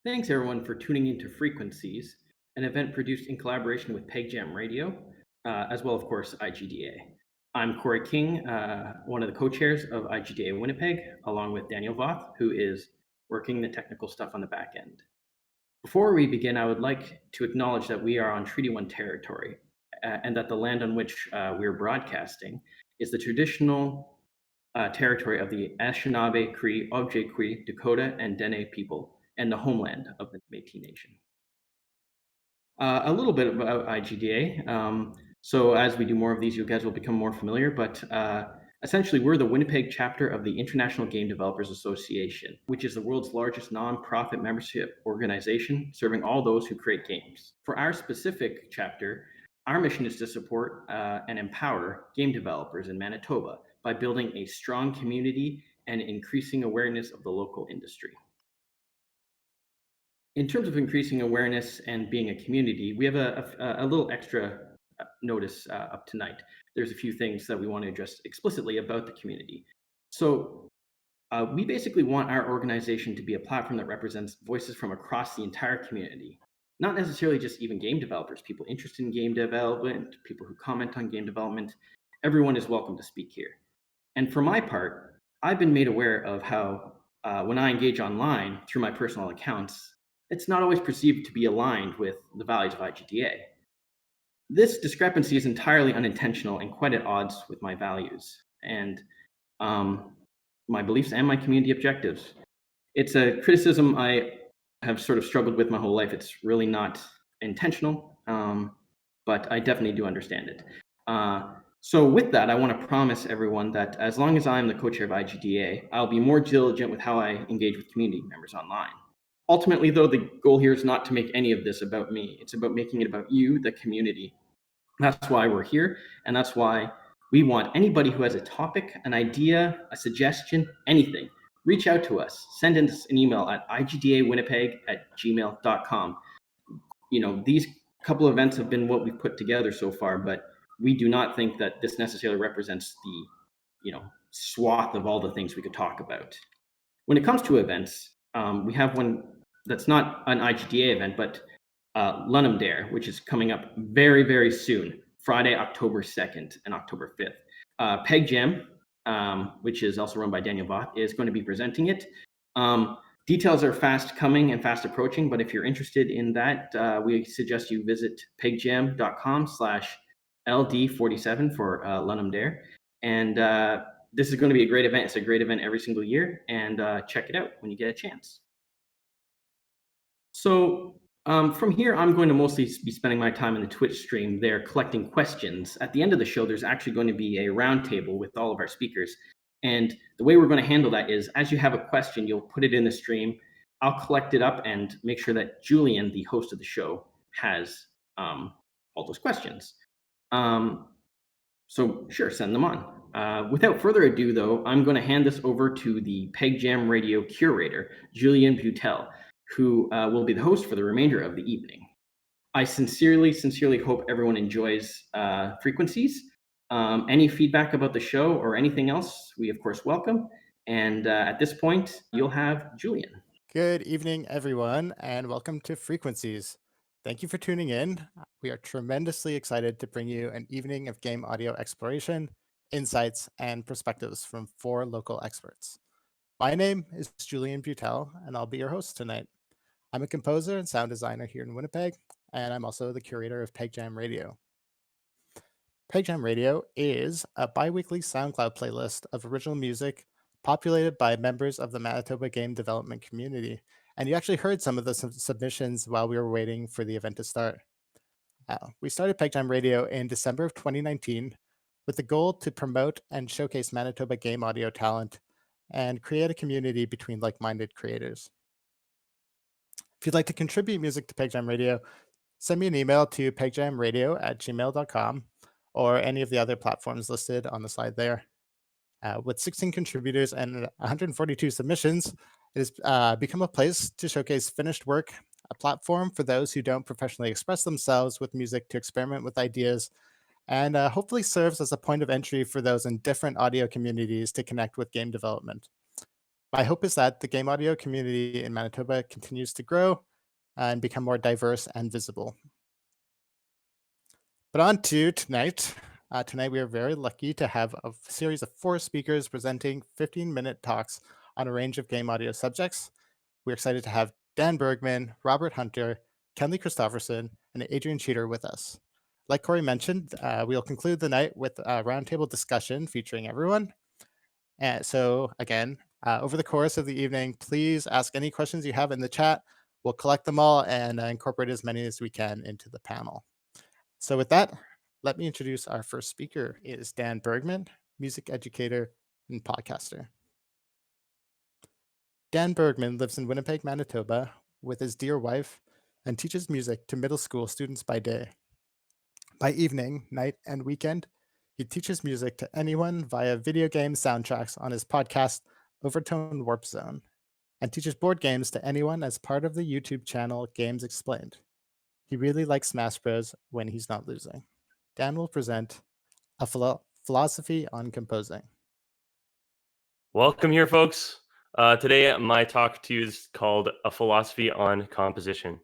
Thanks everyone for tuning into Frequencies, an event produced in collaboration with PegJam Radio, as well, of course, IGDA. I'm Corey King, one of the co-chairs of IGDA Winnipeg, along with Daniel Voth, who is working the technical stuff on the back end. Before we begin, I would like to acknowledge that we are on Treaty 1 territory, and that the land on which we're broadcasting is the traditional territory of the Anishinaabe, Cree, Ojibwe, Dakota, and Dene people, and the homeland of the Métis Nation. A little bit about IGDA. So as we do more of these, you guys will become more familiar, but essentially we're the Winnipeg chapter of the International Game Developers Association, which is the world's largest nonprofit membership organization serving all those who create games. For our specific chapter, our mission is to support and empower game developers in Manitoba by building a strong community and increasing awareness of the local industry. In terms of increasing awareness and being a community, we have a little extra notice up tonight. There's a few things that we want to address explicitly about the community. So we basically want our organization to be a platform that represents voices from across the entire community, not necessarily just even game developers, people interested in game development, people who comment on game development. Everyone is welcome to speak here. And for my part, I've been made aware of how when I engage online through my personal accounts, it's not always perceived to be aligned with the values of IGDA. This discrepancy is entirely unintentional and quite at odds with my values and my beliefs and my community objectives. It's a criticism I have sort of struggled with my whole life. It's really not intentional, but I definitely do understand it. So with that, I want to promise everyone that as long as I'm the co-chair of IGDA, I'll be more diligent with how I engage with community members online. Ultimately, though, the goal here is not to make any of this about me. It's about making it about you, the community. That's why we're here, and that's why we want anybody who has a topic, an idea, a suggestion, anything, reach out to us. Send us an email at igdawinnipeg@gmail.com. You know, these couple of events have been what we've put together so far, but we do not think that this necessarily represents the, swath of all the things we could talk about. When it comes to events, we have one that's not an IGDA event, but Lunham Dare, which is coming up very, very soon, Friday, October 2nd and October 5th. PegJam, which is also run by Daniel Voth, is going to be presenting it. Details are fast coming and fast approaching, but if you're interested in that, we suggest you visit pegjam.com/LD47 for Lunham Dare. And this is going to be a great event. It's a great event every single year, and check it out when you get a chance. So from here, I'm going to mostly be spending my time in the Twitch stream there collecting questions. At the end of the show, there's actually going to be a roundtable with all of our speakers. And the way we're going to handle that is, as you have a question, you'll put it in the stream. I'll collect it up and make sure that Julian, the host of the show, has all those questions. So sure, send them on. Without further ado, though, I'm going to hand this over to the PegJam Radio curator, Julian Beutel, who will be the host for the remainder of the evening. I sincerely hope everyone enjoys Frequencies. Any feedback about the show or anything else, we of course welcome. And at this point, you'll have Julian. Good evening, everyone, and welcome to Frequencies. Thank you for tuning in. We are tremendously excited to bring you an evening of game audio exploration, insights, and perspectives from 4 local experts. My name is Julian Beutel, and I'll be your host tonight. I'm a composer and sound designer here in Winnipeg, and I'm also the curator of PegJam Radio. PegJam Radio is a bi-weekly SoundCloud playlist of original music populated by members of the Manitoba game development community. And you actually heard some of the submissions while we were waiting for the event to start. We started PegJam Radio in December of 2019 with the goal to promote and showcase Manitoba game audio talent and create a community between like-minded creators. If you'd like to contribute music to PegJam Radio, send me an email to pegjamradio@gmail.com or any of the other platforms listed on the slide there. With 16 contributors and 142 submissions, it has become a place to showcase finished work, a platform for those who don't professionally express themselves with music to experiment with ideas, and hopefully serves as a point of entry for those in different audio communities to connect with game development. My hope is that the game audio community in Manitoba continues to grow and become more diverse and visible. But on to tonight. Tonight, we are very lucky to have a series of 4 speakers presenting 15-minute talks on a range of game audio subjects. We're excited to have Dan Bergman, Robert Hunter, Kenley Kristofferson, and Adrian Cheater with us. Like Corey mentioned, we'll conclude the night with a roundtable discussion featuring everyone. And so again, over the course of the evening, please ask any questions you have in the chat. We'll collect them all and incorporate as many as we can into the panel. So with that, let me introduce our first speaker. It is Dan Bergman, music educator and podcaster. Dan Bergman lives in Winnipeg, Manitoba with his dear wife and teaches music to middle school students by day. By evening, night, and weekend, he teaches music to anyone via video game soundtracks on his podcast, Overtone Warp Zone, and teaches board games to anyone as part of the YouTube channel Games Explained. He really likes Smash Bros. When he's not losing. Dan will present a philosophy on composing. Welcome here, folks. Today, my talk to you is called A Philosophy on Composition.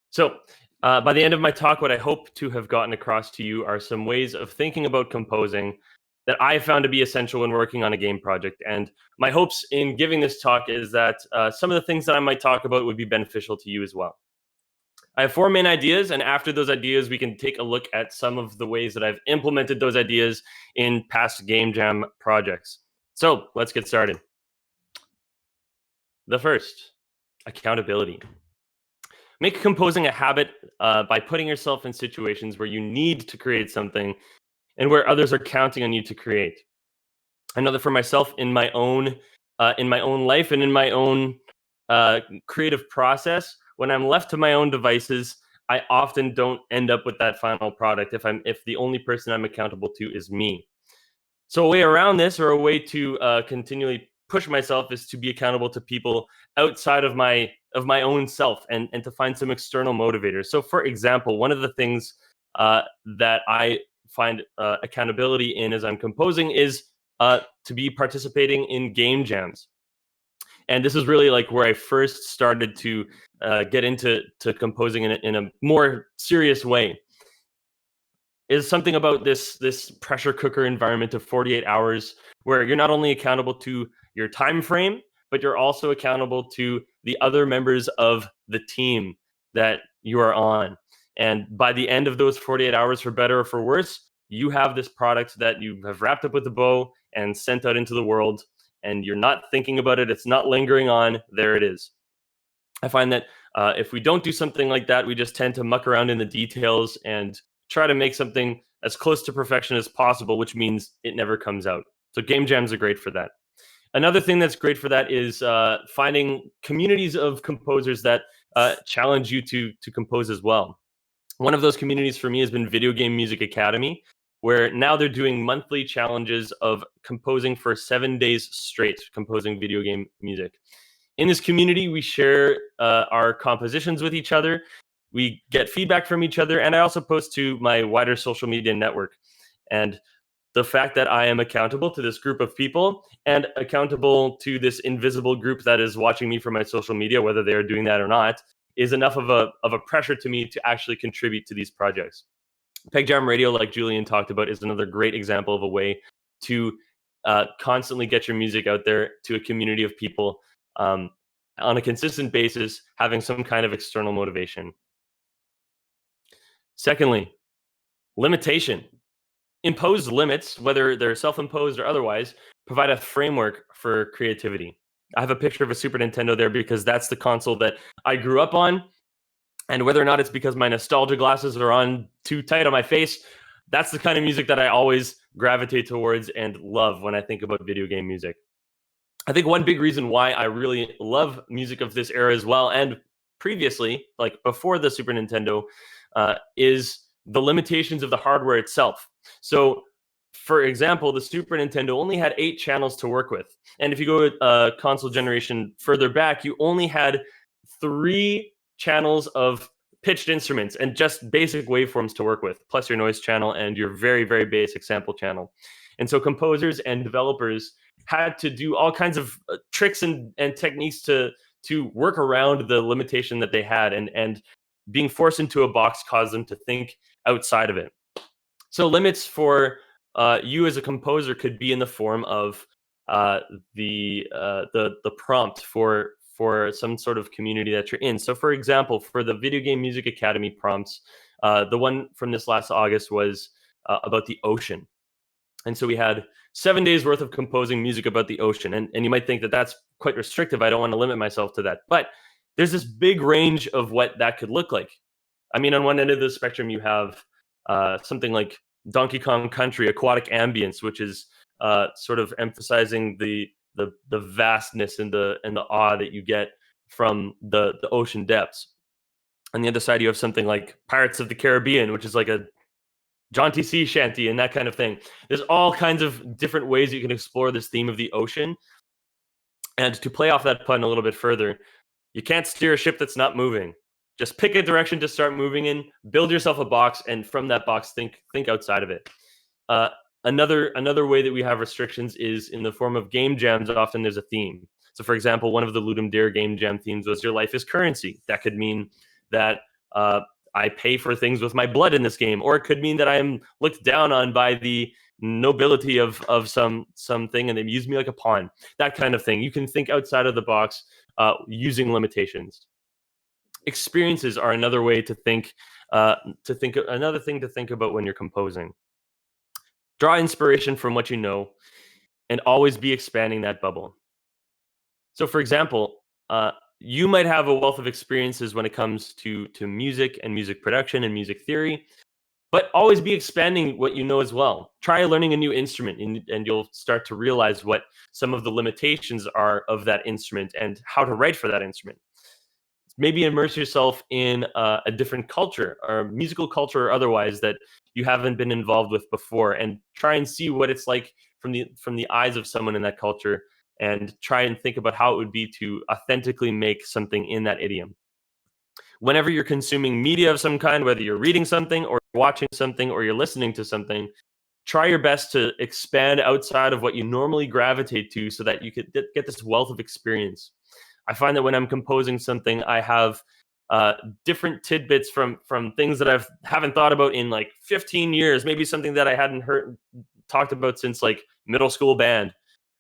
So, by the end of my talk, what I hope to have gotten across to you are some ways of thinking about composing that I found to be essential when working on a game project. And my hopes in giving this talk is that some of the things that I might talk about would be beneficial to you as well. I have 4 main ideas, and after those ideas, we can take a look at some of the ways that I've implemented those ideas in past Game Jam projects. So let's get started. The first, accountability. Make composing a habit by putting yourself in situations where you need to create something and where others are counting on you to create. I know that for myself in my own life and in my own creative process, when I'm left to my own devices, I often don't end up with that final product if the only person I'm accountable to is me. So a way around this, or a way to continually push myself, is to be accountable to people outside of my own self, and to find some external motivators. So for example, one of the things that I find accountability in as I'm composing is to be participating in game jams. And this is really like where I first started to get into composing in a more serious way. Is something about this pressure cooker environment of 48 hours where you're not only accountable to your time frame, but you're also accountable to the other members of the team that you are on. And by the end of those 48 hours, for better or for worse, you have this product that you have wrapped up with a bow and sent out into the world, and you're not thinking about it. It's not lingering on. There it is. I find that if we don't do something like that, we just tend to muck around in the details and try to make something as close to perfection as possible, which means it never comes out. So game jams are great for that. Another thing that's great for that is finding communities of composers that challenge you to compose as well. One of those communities for me has been Video Game Music Academy, where now they're doing monthly challenges of composing for 7 days straight, composing video game music. In this community, we share our compositions with each other. We get feedback from each other, and I also post to my wider social media network. And the fact that I am accountable to this group of people and accountable to this invisible group that is watching me from my social media, whether they are doing that or not, is enough of a pressure to me to actually contribute to these projects. PegJam Radio, like Julian talked about, is another great example of a way to constantly get your music out there to a community of people on a consistent basis, having some kind of external motivation. Secondly, limitation. Imposed limits, whether they're self-imposed or otherwise, provide a framework for creativity. I have a picture of a Super Nintendo there because that's the console that I grew up on. And whether or not it's because my nostalgia glasses are on too tight on my face, that's the kind of music that I always gravitate towards and love when I think about video game music. I think one big reason why I really love music of this era as well, and previously, like before the Super Nintendo, is the limitations of the hardware itself. So, for example, the Super Nintendo only had 8 channels to work with. And if you go a console generation further back, you only had 3 channels of pitched instruments and just basic waveforms to work with, plus your noise channel and your very, very basic sample channel. And so composers and developers had to do all kinds of tricks and techniques to work around the limitation that they had, and being forced into a box caused them to think outside of it. So limits for you as a composer could be in the form of the prompt for some sort of community that you're in. So for example, for the Video Game Music Academy prompts, the one from this last August was about the ocean. And so we had 7 days worth of composing music about the ocean. And you might think that that's quite restrictive. I don't want to limit myself to that. But there's this big range of what that could look like. I mean, on one end of the spectrum, you have something like Donkey Kong Country, aquatic ambience, which is sort of emphasizing the vastness and the awe that you get from the ocean depths. On the other side, you have something like Pirates of the Caribbean, which is like a jaunty sea shanty and that kind of thing. There's all kinds of different ways you can explore this theme of the ocean. And to play off that pun a little bit further, you can't steer a ship that's not moving. Just pick a direction to start moving in, build yourself a box, and from that box, think outside of it. Another way that we have restrictions is in the form of game jams. Often there's a theme. So for example, one of the Ludum Dare game jam themes was your life is currency. That could mean that I pay for things with my blood in this game, or it could mean that I am looked down on by the nobility of something and they use me like a pawn. That kind of thing. You can think outside of the box using limitations. Experiences are another way to think. Another thing to think about when you're composing. Draw inspiration from what you know, and always be expanding that bubble. So, for example, you might have a wealth of experiences when it comes to music and music production and music theory, but always be expanding what you know as well. Try learning a new instrument, and you'll start to realize what some of the limitations are of that instrument and how to write for that instrument. Maybe immerse yourself in a different culture, or musical culture or otherwise, that you haven't been involved with before, and try and see what it's like from the eyes of someone in that culture, and try and think about how it would be to authentically make something in that idiom. Whenever you're consuming media of some kind, whether you're reading something or watching something or you're listening to something, try your best to expand outside of what you normally gravitate to so that you could get this wealth of experience. I find that when I'm composing something, I have different tidbits from things that I haven't thought about in like 15 years, maybe something that I hadn't talked about since like middle school band.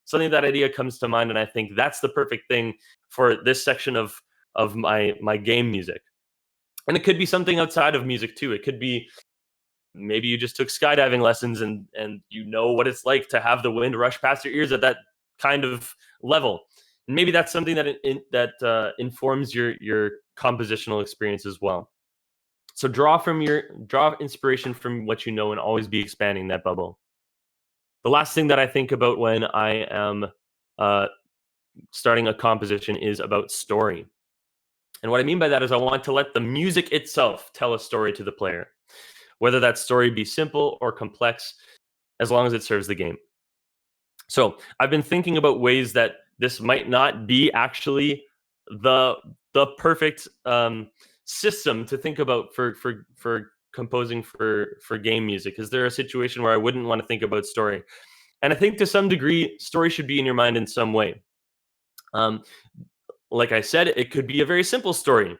Suddenly that idea comes to mind, and I think that's the perfect thing for this section of my game music. And it could be something outside of music too. It could be maybe you just took skydiving lessons and you know what it's like to have the wind rush past your ears at that kind of level. And maybe that's something that informs your compositional experience as well. So draw inspiration from what you know and always be expanding that bubble. The last thing that I think about when I am starting a composition is about story. And what I mean by that is I want to let the music itself tell a story to the player, whether that story be simple or complex, as long as it serves the game. So I've been thinking about ways that this might not be actually the perfect system to think about for composing for game music. Is there a situation where I wouldn't want to think about story? And I think to some degree, story should be in your mind in some way. Like I said, it could be a very simple story.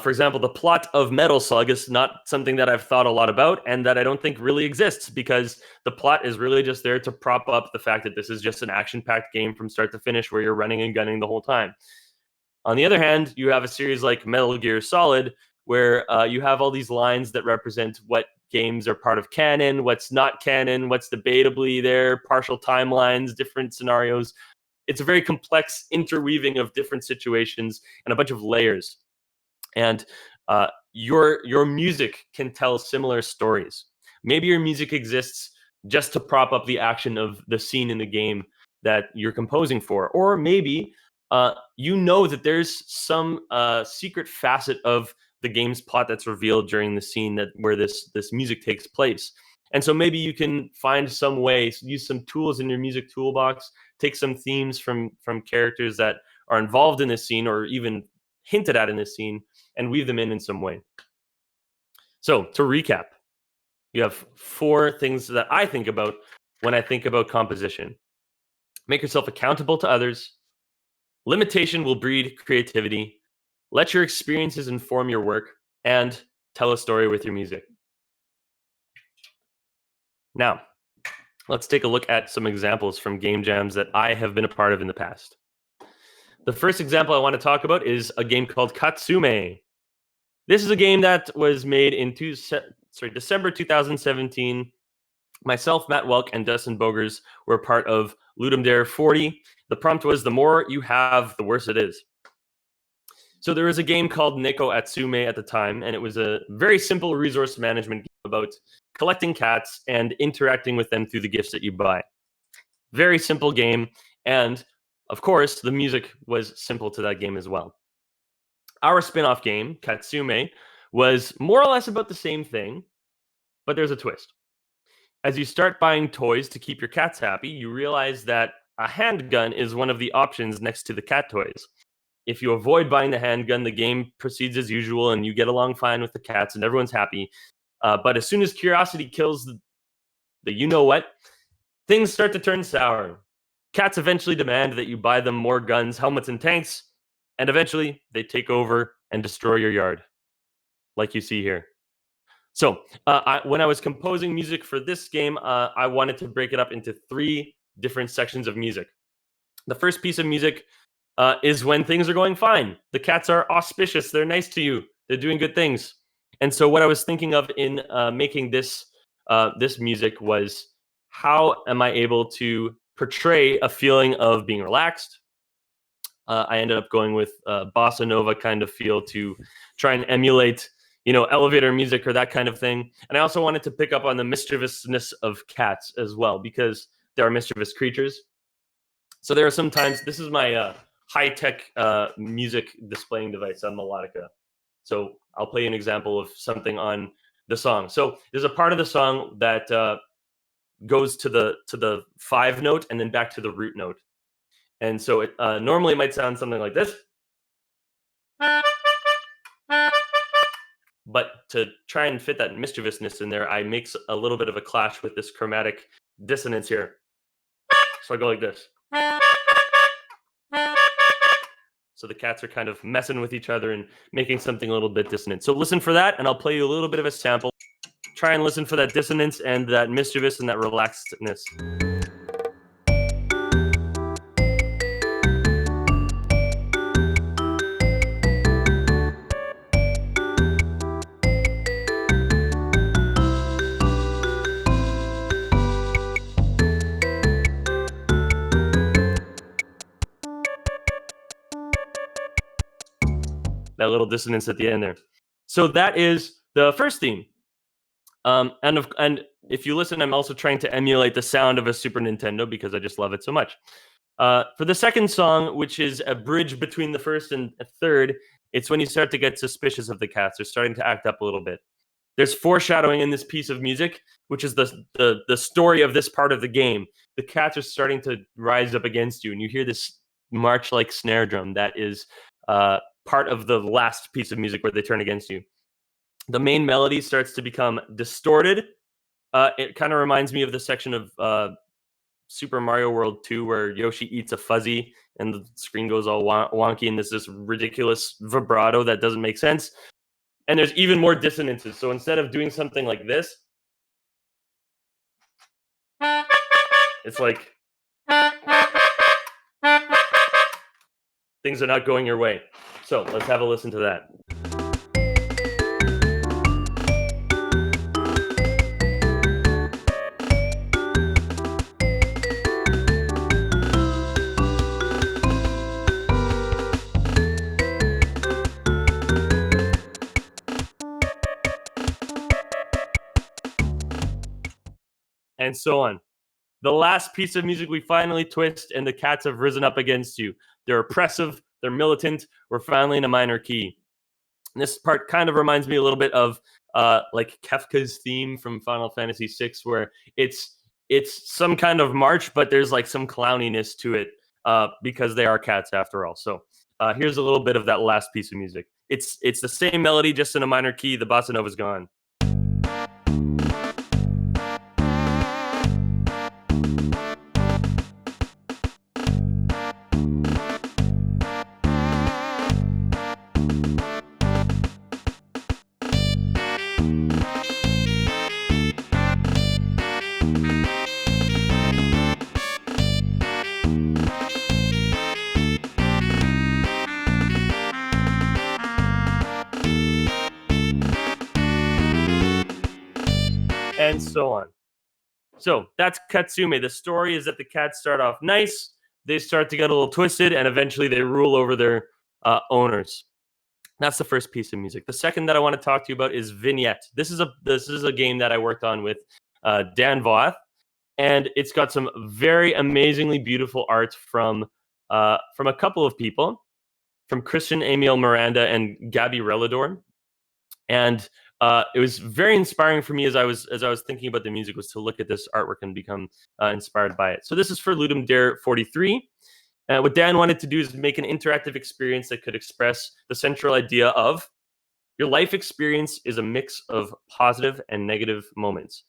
For example, the plot of Metal Slug is not something that I've thought a lot about and that I don't think really exists, because the plot is really just there to prop up the fact that this is just an action-packed game from start to finish where you're running and gunning the whole time. On the other hand, you have a series like Metal Gear Solid where you have all these lines that represent what games are part of canon, what's not canon, what's debatably there, partial timelines, different scenarios. It's a very complex interweaving of different situations and a bunch of layers. And your music can tell similar stories. Maybe your music exists just to prop up the action of the scene in the game that you're composing for. Or maybe you know that there's some secret facet of the game's plot that's revealed during the scene where this music takes place. And so maybe you can find some way, use some tools in your music toolbox, take some themes from characters that are involved in this scene or even hinted at in this scene, and weave them in some way. So to recap, you have 4 things that I think about when I think about composition. Make yourself accountable to others. Limitation will breed creativity. Let your experiences inform your work, and tell a story with your music. Now, let's take a look at some examples from game jams that I have been a part of in the past. The first example I want to talk about is a game called Katsume. This is a game that was made in December 2017. Myself, Matt Welk, and Dustin Bogers were part of Ludum Dare 40. The prompt was, the more you have, the worse it is. So there was a game called Neko Atsume at the time, and it was a very simple resource management game about collecting cats and interacting with them through the gifts that you buy. Very simple game, and of course, the music was simple to that game as well. Our spin-off game, Katsume, was more or less about the same thing, but there's a twist. As you start buying toys to keep your cats happy, you realize that a handgun is one of the options next to the cat toys. If you avoid buying the handgun, the game proceeds as usual and you get along fine with the cats and everyone's happy. But as soon as curiosity kills the you-know-what, things start to turn sour. Cats eventually demand that you buy them more guns, helmets, and tanks, and eventually they take over and destroy your yard, like you see here. So when I was composing music for this game, I wanted to break it up into 3 different sections of music. The first piece of music is when things are going fine. The cats are auspicious. They're nice to you. They're doing good things. And so what I was thinking of in making this music was, how am I able to portray a feeling of being relaxed? I ended up going with bossa nova kind of feel to try and emulate, elevator music or that kind of thing. And I also wanted to pick up on the mischievousness of cats as well, because they are mischievous creatures. So there are some times, this is my high-tech music displaying device on Melodica. So I'll play an example of something on the song. So there's a part of the song that goes to the 5 note and then back to the root note. And so it normally it might sound something like this. But to try and fit that mischievousness in there, I make a little bit of a clash with this chromatic dissonance here. So I go like this. So the cats are kind of messing with each other and making something a little bit dissonant. So listen for that, and I'll play you a little bit of a sample. Try and listen for that dissonance and that mischievous and that relaxedness. That little dissonance at the end there. So that is the first theme. And if you listen, I'm also trying to emulate the sound of a Super Nintendo because I just love it so much. For the second song, which is a bridge between the first and third, it's when you start to get suspicious of the cats. They're starting to act up a little bit. There's foreshadowing in this piece of music, which is the story of this part of the game. The cats are starting to rise up against you, and you hear this march-like snare drum that is part of the last piece of music where they turn against you. The main melody starts to become distorted. It kind of reminds me of the section of Super Mario World 2 where Yoshi eats a fuzzy and the screen goes all wonky and there's this ridiculous vibrato that doesn't make sense. And there's even more dissonances. So instead of doing something like this, it's like things are not going your way. So let's have a listen to that. And so on. The last piece of music, we finally twist, and the cats have risen up against you. They're oppressive, they're militant, we're finally in a minor key. And this part kind of reminds me a little bit of like Kefka's theme from Final Fantasy VI, where it's some kind of march, but there's like some clowniness to it because they are cats after all. So here's a little bit of that last piece of music. It's the same melody, just in a minor key. The bossa nova's gone. and so on. So that's Katsume. The story is that the cats start off nice, they start to get a little twisted, and eventually they rule over their owners. That's the first piece of music. The second that I want to talk to you about is Vignette. This is a game that I worked on with Dan Voth, and it's got some very amazingly beautiful art from a couple of people, from Christian Emil Miranda and Gabby Relador. And it was very inspiring for me as I was thinking about the music, was to look at this artwork and become inspired by it. So this is for Ludum Dare 43. What Dan wanted to do is make an interactive experience that could express the central idea of your life experience is a mix of positive and negative moments.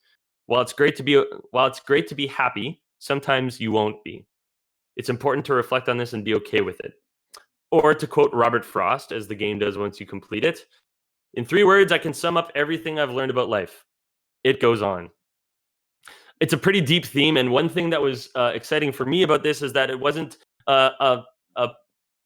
While it's great to be happy, sometimes you won't be. It's important to reflect on this and be okay with it. Or to quote Robert Frost, as the game does once you complete it, in 3 words, I can sum up everything I've learned about life. It goes on. It's a pretty deep theme, and one thing that was exciting for me about this is that it wasn't a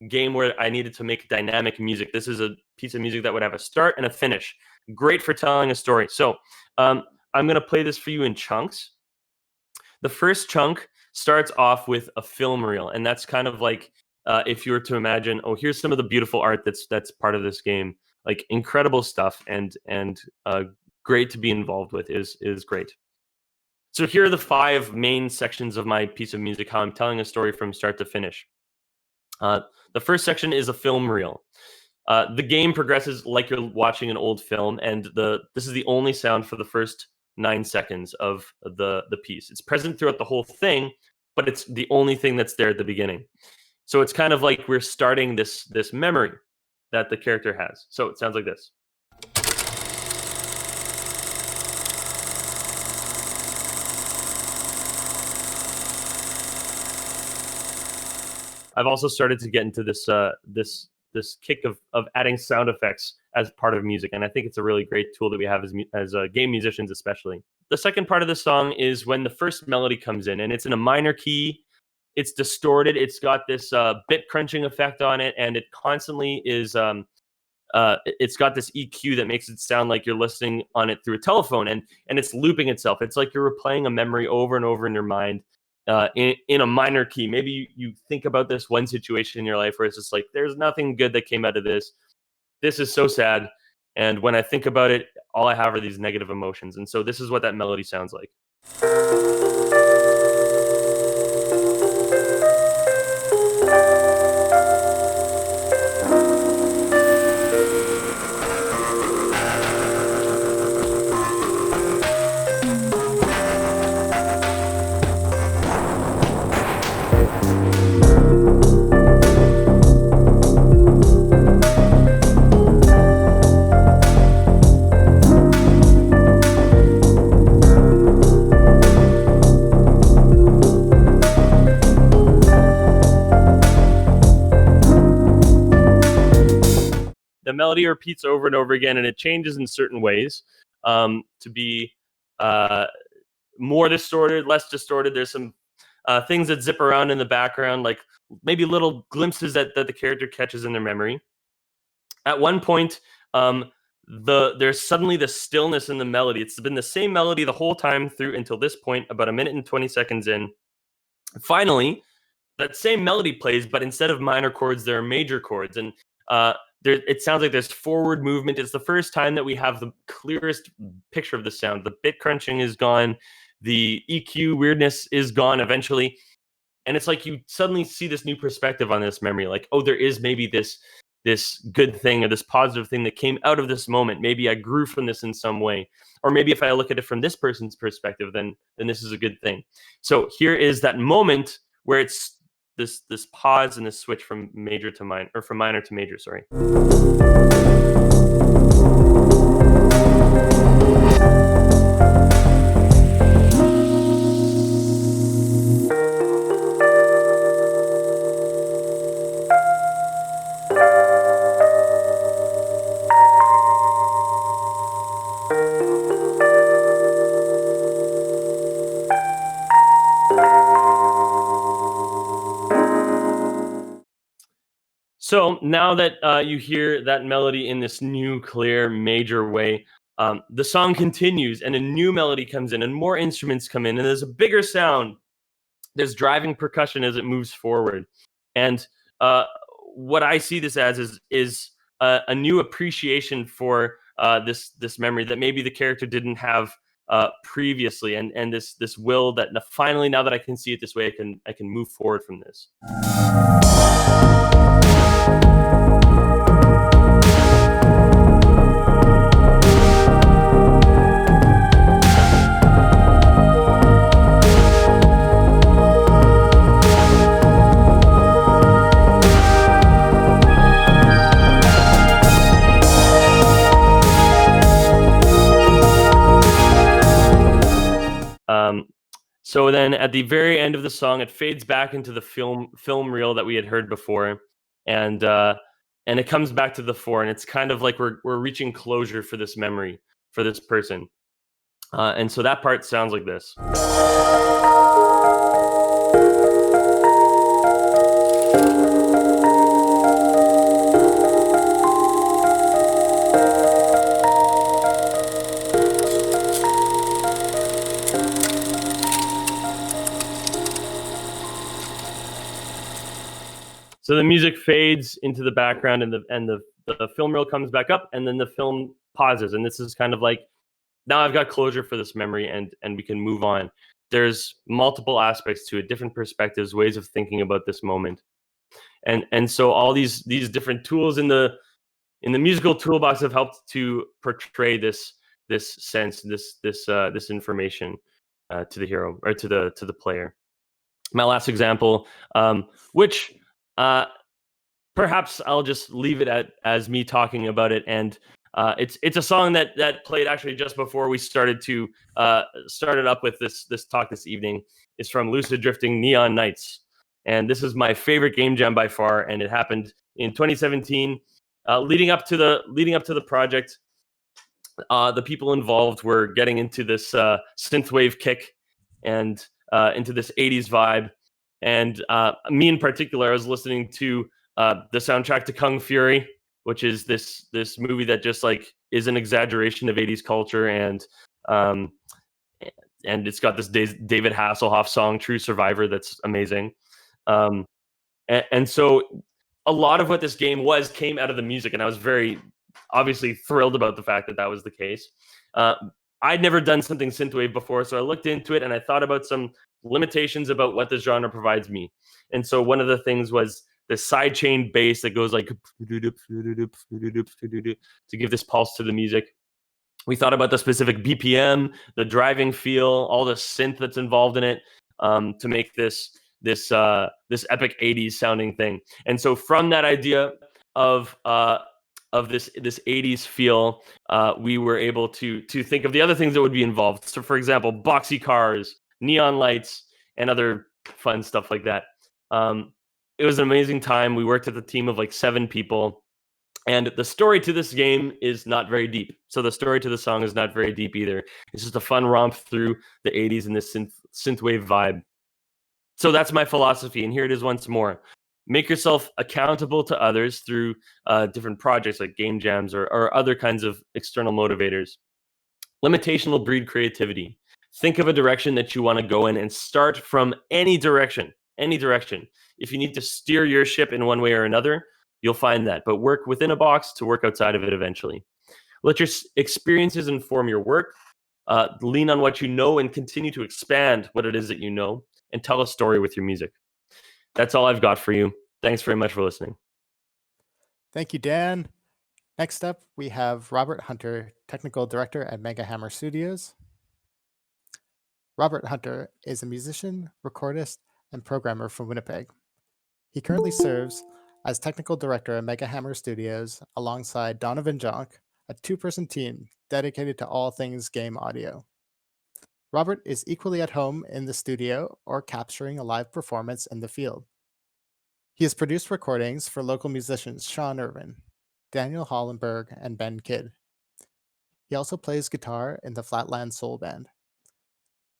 game where I needed to make dynamic music. This is a piece of music that would have a start and a finish. Great for telling a story. So I'm going to play this for you in chunks. The first chunk starts off with a film reel, and that's kind of like if you were to imagine, here's some of the beautiful art that's part of this game. Like incredible stuff, and great to be involved with is great. So here are the 5 main sections of my piece of music, how I'm telling a story from start to finish. The first section is a film reel. The game progresses like you're watching an old film, and this is the only sound for the first 9 seconds of the piece. It's present throughout the whole thing, but it's the only thing that's there at the beginning. So it's kind of like we're starting this memory that the character has. So it sounds like this. I've also started to get into this kick of adding sound effects as part of music, and I think it's a really great tool that we have as game musicians, especially. The second part of the song is when the first melody comes in, and it's in a minor key. It's distorted. It's got this bit crunching effect on it, and it constantly is. It's got this EQ that makes it sound like you're listening on it through a telephone, and it's looping itself. It's like you're replaying a memory over and over in your mind. In a minor key. Maybe you think about this one situation in your life where it's just like, there's nothing good that came out of this. This is so sad. And when I think about it, all I have are these negative emotions. And so this is what that melody sounds like. The melody repeats over and over again, and it changes in certain ways to be more distorted, less distorted. There's some things that zip around in the background, like maybe little glimpses that the character catches in their memory. At one point, there's suddenly the stillness in the melody. It's been the same melody the whole time through until this point, about 1 minute and 20 seconds in. Finally, that same melody plays, but instead of minor chords, there are major chords, and it sounds like there's forward movement. It's the first time that we have the clearest picture of the sound. The bit crunching is gone. The EQ weirdness is gone eventually. And it's like you suddenly see this new perspective on this memory. Like, there is maybe this good thing or this positive thing that came out of this moment. Maybe I grew from this in some way. Or maybe if I look at it from this person's perspective, then this is a good thing. So here is that moment where it's this pause and this switch from major to minor, or from minor to major, sorry. So now that you hear that melody in this new, clear, major way, the song continues and a new melody comes in and more instruments come in and there's a bigger sound. There's driving percussion as it moves forward. And what I see this as is a new appreciation for this memory that maybe the character didn't have previously, and this will that finally, now that I can see it this way, I can move forward from this. So then at the very end of the song, it fades back into the film reel that we had heard before, and it comes back to the fore, and it's kind of like we're reaching closure for this memory, for this person. And so that part sounds like this. So the music fades into the background, and the film reel comes back up, and then the film pauses. And this is kind of like, now I've got closure for this memory, and we can move on. There's multiple aspects to it, different perspectives, ways of thinking about this moment. And so all these different tools in the musical toolbox have helped to portray this sense, this information to the hero, or to the player. My last example, which perhaps I'll just leave it as me talking about it, and it's a song that played actually just before we started up with this talk this evening. It's from Lucid Drifting, Neon Nights, and this is my favorite game jam by far, and it happened in 2017. Leading up to the project, the people involved were getting into this synthwave kick and into this 80s vibe. And me in particular, I was listening to the soundtrack to Kung Fury, which is this movie that just like is an exaggeration of 80s culture, and it's got this David Hasselhoff song, True Survivor, that's amazing. And so a lot of what this game came out of the music, and I was very obviously thrilled about the fact that was the case. I'd never done something synthwave before, so I looked into it and I thought about some limitations about what this genre provides me. And so one of the things was the sidechain bass that goes like to give this pulse to the music. We thought about the specific BPM, the driving feel, all the synth that's involved in it, to make this epic 80s sounding thing. And so from that idea of this 80s feel, we were able to think of the other things that would be involved. So for example, boxy cars, neon lights, and other fun stuff like that. It was an amazing time. We worked with a team of like 7 people, and the story to this game is not very deep. So the story to the song is not very deep either. It's just a fun romp through the 80s and this synthwave vibe. So that's my philosophy, and here it is once more. Make yourself accountable to others through different projects like game jams or other kinds of external motivators. Limitation will breed creativity. Think of a direction that you want to go in and start from any direction. If you need to steer your ship in one way or another, you'll find that. But work within a box to work outside of it eventually. Let your experiences inform your work. Lean on what you know and continue to expand what it is that you know, and tell a story with your music. That's all I've got for you. Thanks very much for listening. Thank you, Dan. Next up, we have Robert Hunter, Technical Director at Mega Hammer Studios. Robert Hunter is a musician, recordist, and programmer from Winnipeg. He currently serves as Technical Director at Mega Hammer Studios alongside Donovan Jonk, a 2-person team dedicated to all things game audio. Robert is equally at home in the studio or capturing a live performance in the field. He has produced recordings for local musicians Sean Irvin, Daniel Hollenberg, and Ben Kidd. He also plays guitar in the Flatland Soul Band.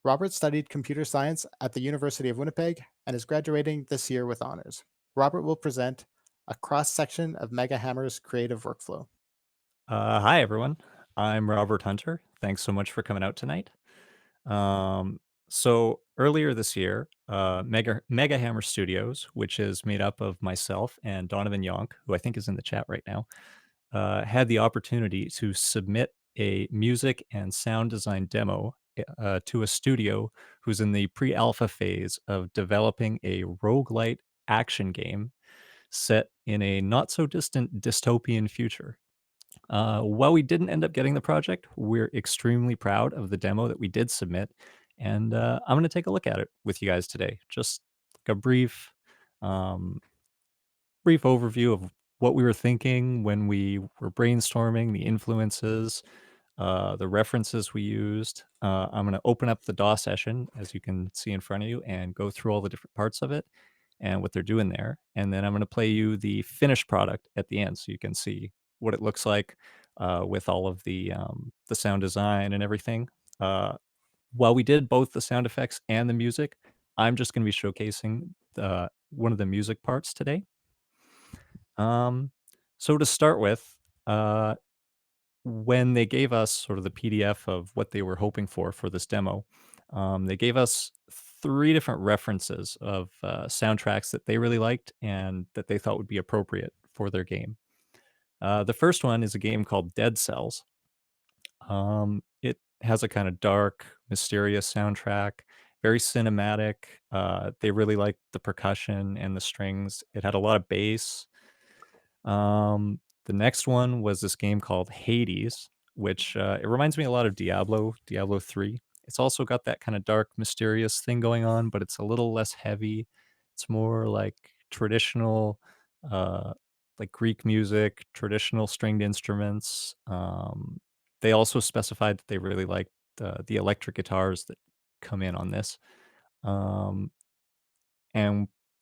Robert studied computer science at the University of Winnipeg and is graduating this year with honors. Robert will present a cross-section of Mega Hammer's creative workflow. Hi, everyone. I'm Robert Hunter. Thanks so much for coming out tonight. So earlier this year, Mega Hammer Studios, which is made up of myself and Donovan Yonk, who I think is in the chat right now, had the opportunity to submit a music and sound design demo to a studio who's in the pre-alpha phase of developing a roguelite action game set in a not so distant dystopian future. While we didn't end up getting the project, we're extremely proud of the demo that we did submit, and I'm going to take a look at it with you guys today. Just like a um, brief overview of what we were thinking when we were brainstorming, the influences, the references we used. I'm going to open up the DAW session, as you can see in front of you, and go through all the different parts of it and what they're doing there. And then I'm going to play you the finished product at the end, so you can see what it looks like with all of the sound design and everything. While we did both the sound effects and the music, I'm just going to be showcasing one of the music parts today. So to start with, when they gave us sort of the PDF of what they were hoping for this demo, they gave us 3 different references of soundtracks that they really liked and that they thought would be appropriate for their game. The first one is a game called Dead Cells. It has a kind of dark, mysterious soundtrack, very cinematic. They really liked the percussion and the strings. It had a lot of bass. The next one was this game called Hades, which it reminds me a lot of Diablo 3. It's also got that kind of dark, mysterious thing going on, but it's a little less heavy. It's more like traditional, like Greek music, traditional stringed instruments. They also specified that they really liked the electric guitars that come in on this. And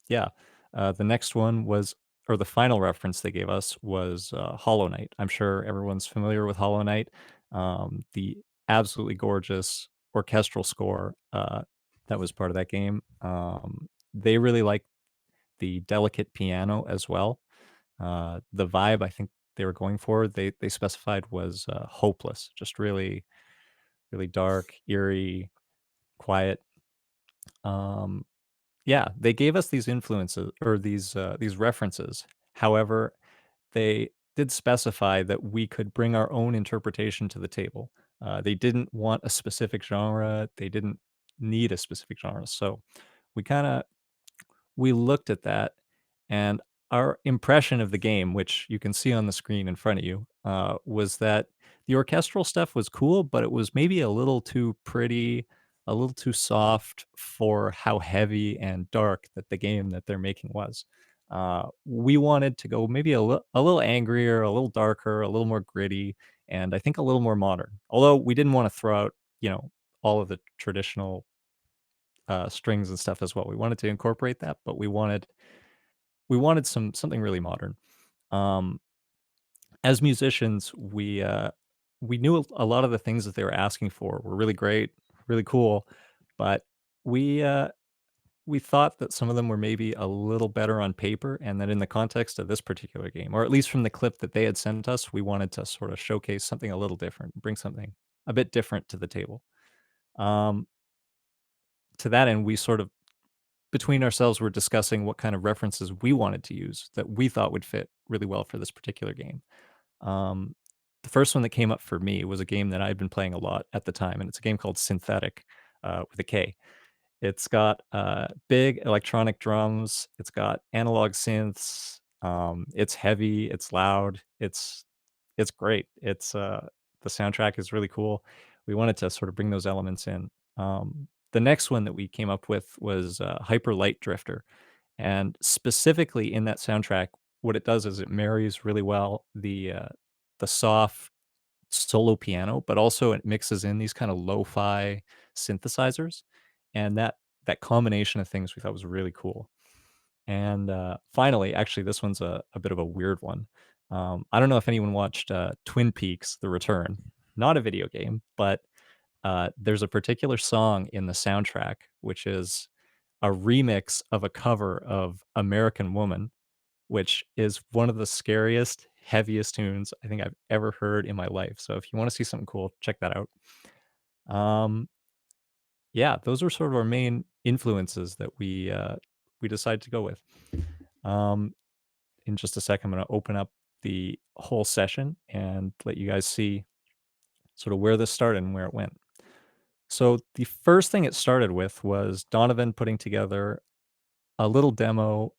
yeah, the next one was, or the final reference they gave us was Hollow Knight. I'm sure everyone's familiar with Hollow Knight. The absolutely gorgeous orchestral score that was part of that game. They really liked the delicate piano as well. The vibe I think they were going for, they specified was hopeless, just really, really dark, eerie, quiet. Yeah, they gave us these influences or these references. However, they did specify that we could bring our own interpretation to the table. They didn't want a specific genre. They didn't need a specific genre. So we kind of we looked at that, and our impression of the game, which you can see on the screen in front of you, was that the orchestral stuff was cool, but it was maybe a little too pretty, a little too soft for how heavy and dark that the game that they're making was. We wanted to go maybe a little angrier, a little darker, a little more gritty, and I think a little more modern. Although we didn't want to throw out, all of the traditional strings and stuff as well. We wanted to incorporate that, but we wanted something really modern. As musicians, we knew a lot of the things that they were asking for were really great, really cool, but we we thought that some of them were maybe a little better on paper, and that in the context of this particular game, or at least from the clip that they had sent us, we wanted to sort of showcase something a little different, bring something a bit different to the table. To that end, we sort of between ourselves were discussing what kind of references we wanted to use that we thought would fit really well for this particular game. The first one that came up for me was a game that I'd been playing a lot at the time, and it's a game called Synthetic with a K. It's got big electronic drums. It's got analog synths. It's heavy. It's loud. It's great. It's the soundtrack is really cool. We wanted to sort of bring those elements in. The next one that we came up with was Hyper Light Drifter, and specifically in that soundtrack, what it does is it marries really well the soft solo piano, but also it mixes in these kind of lo-fi synthesizers, and that combination of things we thought was really cool. And finally, actually, this one's a bit of a weird one. I don't know if anyone watched Twin Peaks: The Return. Not a video game, but there's a particular song in the soundtrack which is a remix of a cover of American Woman, which is one of the scariest heaviest tunes I think I've ever heard in my life. So if you want to see something cool, check that out. Yeah, those are sort of our main influences that we decided to go with. In just a second, I'm going to open up the whole session and let you guys see sort of where this started and where it went. So the first thing it started with was Donovan putting together a little demo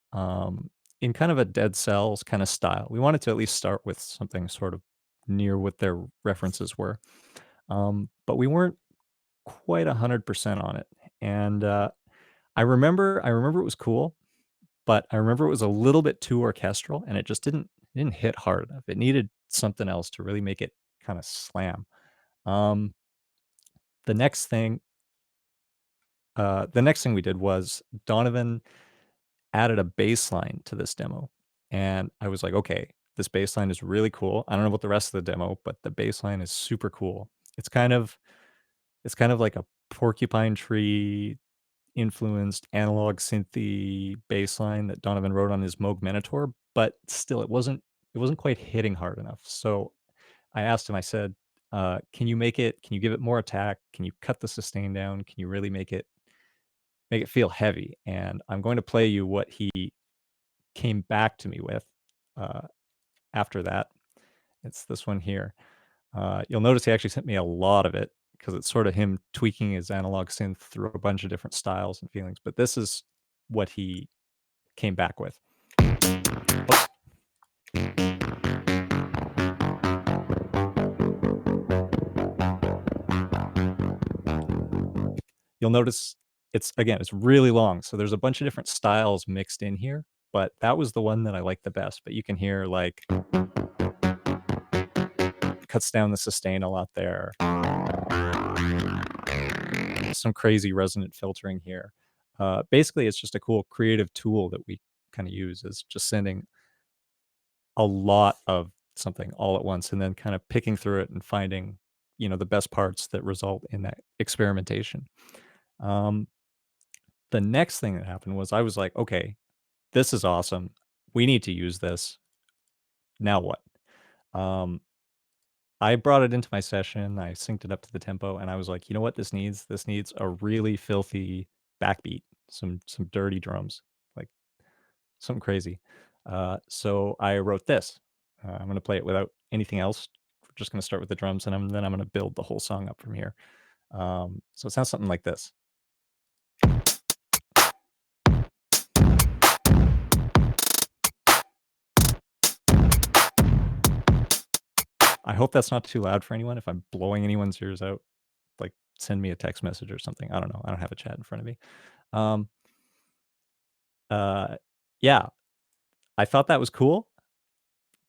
in kind of a Dead Cells kind of style. We wanted to at least start with something sort of near what their references were, but we weren't quite 100% on it. And I remember it was cool, but I remember it was a little bit too orchestral, and it just didn't hit hard enough. It needed something else to really make it kind of slam. The next thing we did was Donovan added a bass line to this demo, and I was like, okay, this bass line is really cool. I don't know about the rest of the demo, but the bass line is super cool. It's kind of like a Porcupine Tree influenced analog synthy bass line that Donovan wrote on his Moog Minotaur, but still it wasn't quite hitting hard enough. So I asked him, I said, can you give it more attack? Can you cut the sustain down? Can you really make it feel heavy? And I'm going to play you what he came back to me with after that. It's this one here. You'll notice he actually sent me a lot of it because it's sort of him tweaking his analog synth through a bunch of different styles and feelings. But this is what he came back with. Oops. You'll notice it's really long. So there's a bunch of different styles mixed in here, but that was the one that I liked the best. But you can hear like cuts down the sustain a lot there. Some crazy resonant filtering here. Basically, it's just a cool creative tool that we kind of use, is just sending a lot of something all at once and then kind of picking through it and finding, the best parts that result in that experimentation. The next thing that happened was I was like, okay, this is awesome. We need to use this. Now what? I brought it into my session. I synced it up to the tempo, and I was like, you know what this needs? This needs a really filthy backbeat, some dirty drums, like something crazy. So I wrote this. I'm going to play it without anything else. We're just going to start with the drums, and then I'm going to build the whole song up from here. So it sounds something like this. I hope that's not too loud for anyone. If I'm blowing anyone's ears out, like send me a text message or something. I don't know. I don't have a chat in front of me. Yeah, I thought that was cool.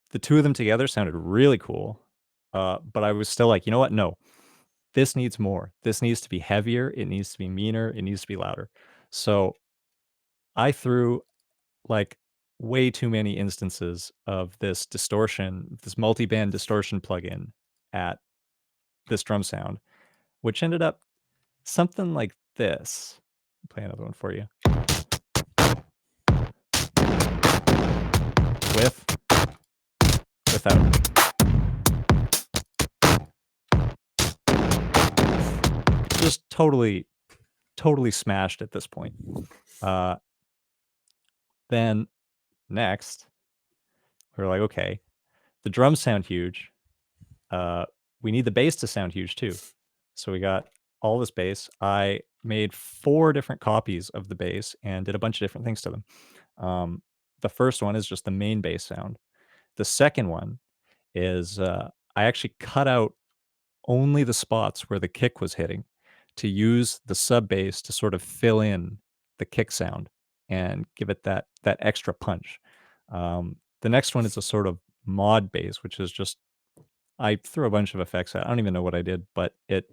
The two of them together sounded really cool. But I was still like, you know what? No, this needs more. This needs to be heavier. It needs to be meaner. It needs to be louder. So I threw like way too many instances of this distortion, this multi-band distortion plugin at this drum sound, which ended up something like this. I'll play another one for you. Without. Just totally smashed at this point. Then next, we were like, okay, the drums sound huge. We need the bass to sound huge too. So we got all this bass. I made 4 different copies of the bass and did a bunch of different things to them. The first one is just the main bass sound. The second one is I actually cut out only the spots where the kick was hitting to use the sub bass to sort of fill in the kick sound and give it that extra punch. The next one is a sort of mod bass, which is just, I threw a bunch of effects at. I don't even know what I did, but it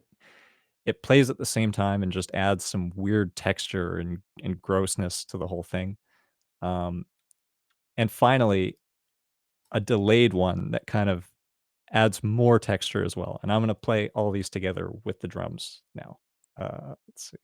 plays at the same time and just adds some weird texture and grossness to the whole thing. And finally, a delayed one that kind of adds more texture as well. And I'm going to play all these together with the drums now. Let's see.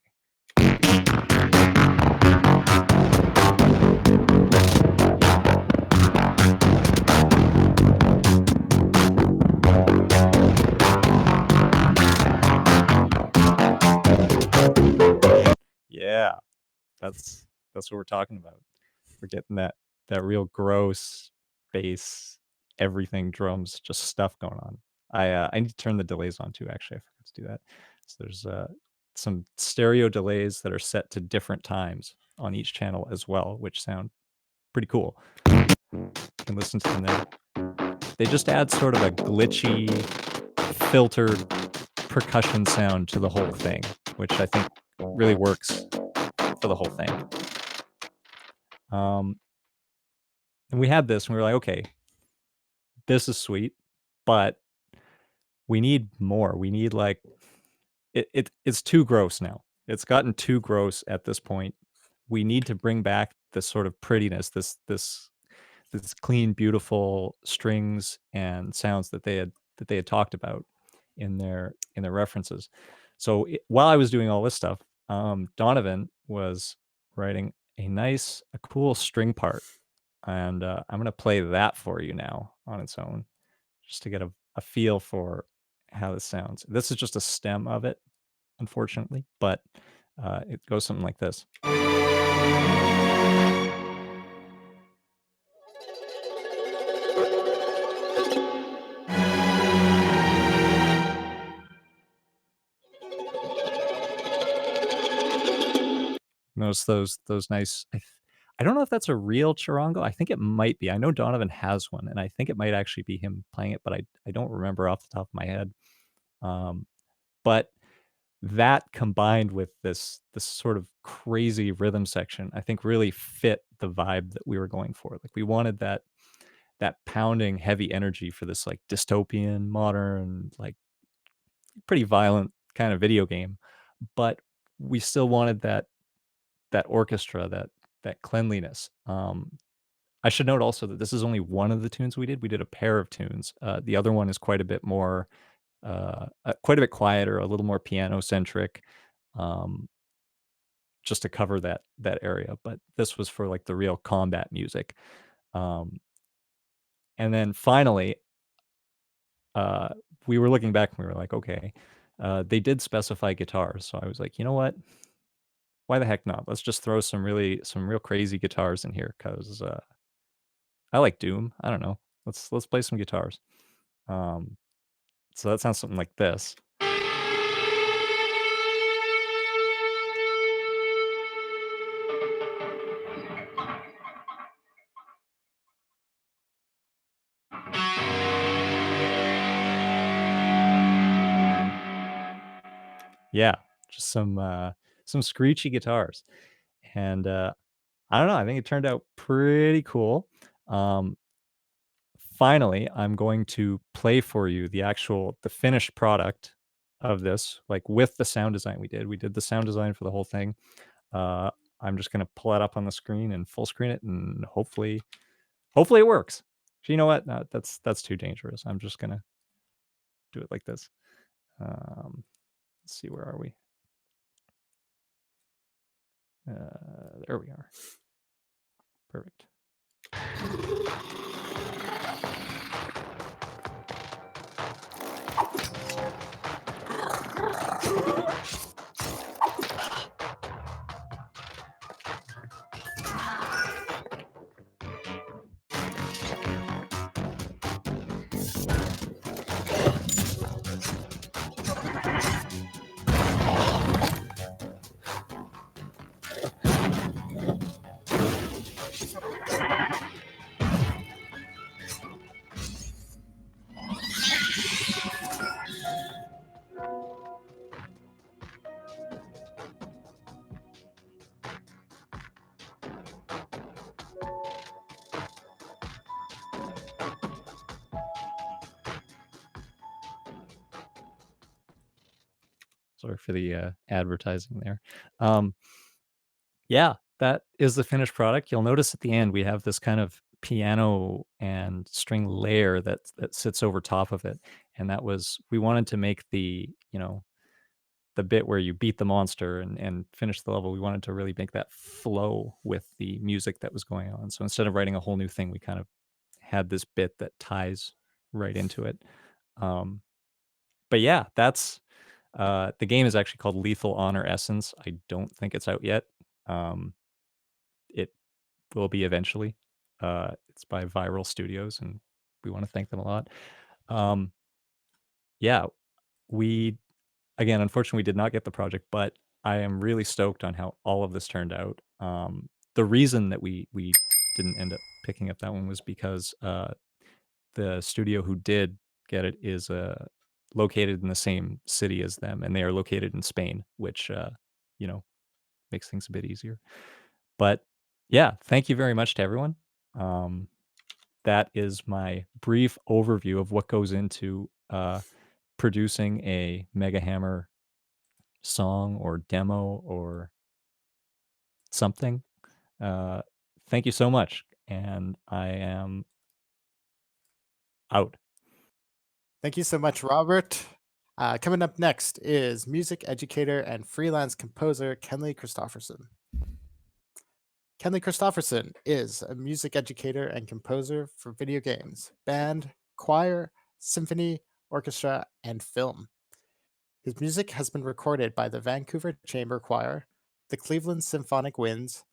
That's what we're talking about. We're getting that real gross bass, everything drums, just stuff going on. I need to turn the delays on too. Actually, I forgot to do that. So there's some stereo delays that are set to different times on each channel as well, which sound pretty cool. You can listen to them there. They just add sort of a glitchy, filtered percussion sound to the whole thing, which I think really works for the whole thing. And we had this, and we were like, okay, this is sweet, but we need more. We need like it's too gross now. It's gotten too gross at this point. We need to bring back this sort of prettiness, this clean, beautiful strings and sounds that they had talked about in their references. So while I was doing all this stuff, Donovan was writing a cool string part, and I'm going to play that for you now on its own, just to get a feel for how this sounds. This is just a stem of it, unfortunately, but it goes something like this. Notice those nice. I don't know if that's a real charango. I think it might be. I know Donovan has one, and I think it might actually be him playing it, but I don't remember off the top of my head. But that combined with this sort of crazy rhythm section, I think really fit the vibe that we were going for. Like we wanted that pounding heavy energy for this like dystopian, modern, like pretty violent kind of video game, but we still wanted that orchestra, that cleanliness. I should note also that this is only one of the tunes we did. We did a pair of tunes. The other one is quite a bit more, quite a bit quieter, a little more piano centric, just to cover that area. But this was for like the real combat music. And then finally, we were looking back and we were like, okay, they did specify guitars. So I was like, you know what? Why the heck not? Let's just throw some real crazy guitars in here, because I like Doom. I don't know. Let's play some guitars. So that sounds something like this. Yeah, just some screechy guitars. And I don't know, I think it turned out pretty cool. Finally, I'm going to play for you the finished product of this, like with the sound design we did. We did the sound design for the whole thing. I'm just gonna pull it up on the screen and full screen it, and hopefully it works. So you know what? No, that's too dangerous. I'm just gonna do it like this. Let's see, where are we? There we are. Perfect. Sorry for the advertising there. Yeah, that is the finished product. You'll notice at the end we have this kind of piano and string layer that sits over top of it, and we wanted to make the bit where you beat the monster and finish the level. We wanted to really make that flow with the music that was going on. So instead of writing a whole new thing, we kind of had this bit that ties right into it. But yeah, that's the game is actually called Lethal Honor Essence. I don't think it's out yet. It will be eventually. It's by Viral Studios, and we want to thank them a lot. Yeah, we again, unfortunately, we did not get the project, but I am really stoked on how all of this turned out. The reason that we didn't end up picking up that one was because the studio who did get it is located in the same city as them, and they are located in Spain, which you know makes things a bit easier. But yeah, thank you very much to everyone. That is my brief overview of what goes into producing a Mega Hammer song or demo or something. Thank you so much, and I am out. Thank you so much, Robert. Coming up next is music educator and freelance composer Kenley Kristofferson. Kenley Kristofferson is a music educator and composer for video games, band, choir, symphony, orchestra, and film. His music has been recorded by the Vancouver Chamber Choir, the Cleveland Symphonic Winds,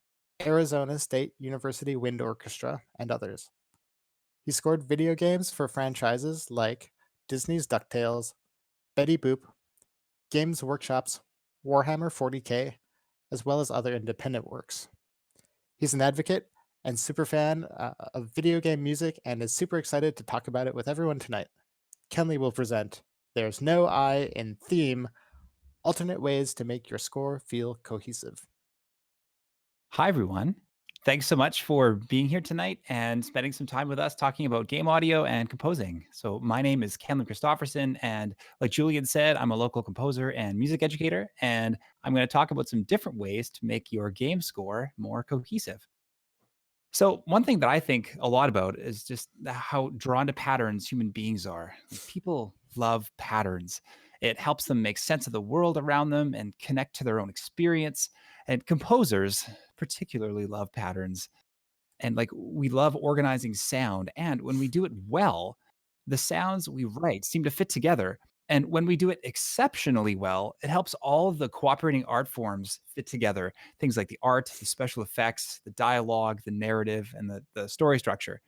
Arizona State University Wind Orchestra, and others. He scored video games for franchises like Disney's DuckTales, Betty Boop, Games Workshop's Warhammer 40K, as well as other independent works. He's an advocate and superfan of video game music and is super excited to talk about it with everyone tonight. Kenley will present There's No I in Theme, alternate ways to make your score feel cohesive. Hi, everyone. Thanks so much for being here tonight and spending some time with us talking about game audio and composing. So my name is Kenley Kristofferson, and like Julian said, I'm a local composer and music educator, and I'm going to talk about some different ways to make your game score more cohesive. So one thing that I think a lot about is just how drawn to patterns human beings are. People love patterns. It helps them make sense of the world around them and connect to their own experience. And composers particularly love patterns. And we love organizing sound. And when we do it well, the sounds we write seem to fit together. And when we do it exceptionally well, it helps all of the cooperating art forms fit together. Things like the art, the special effects, the dialogue, the narrative, and the story structure.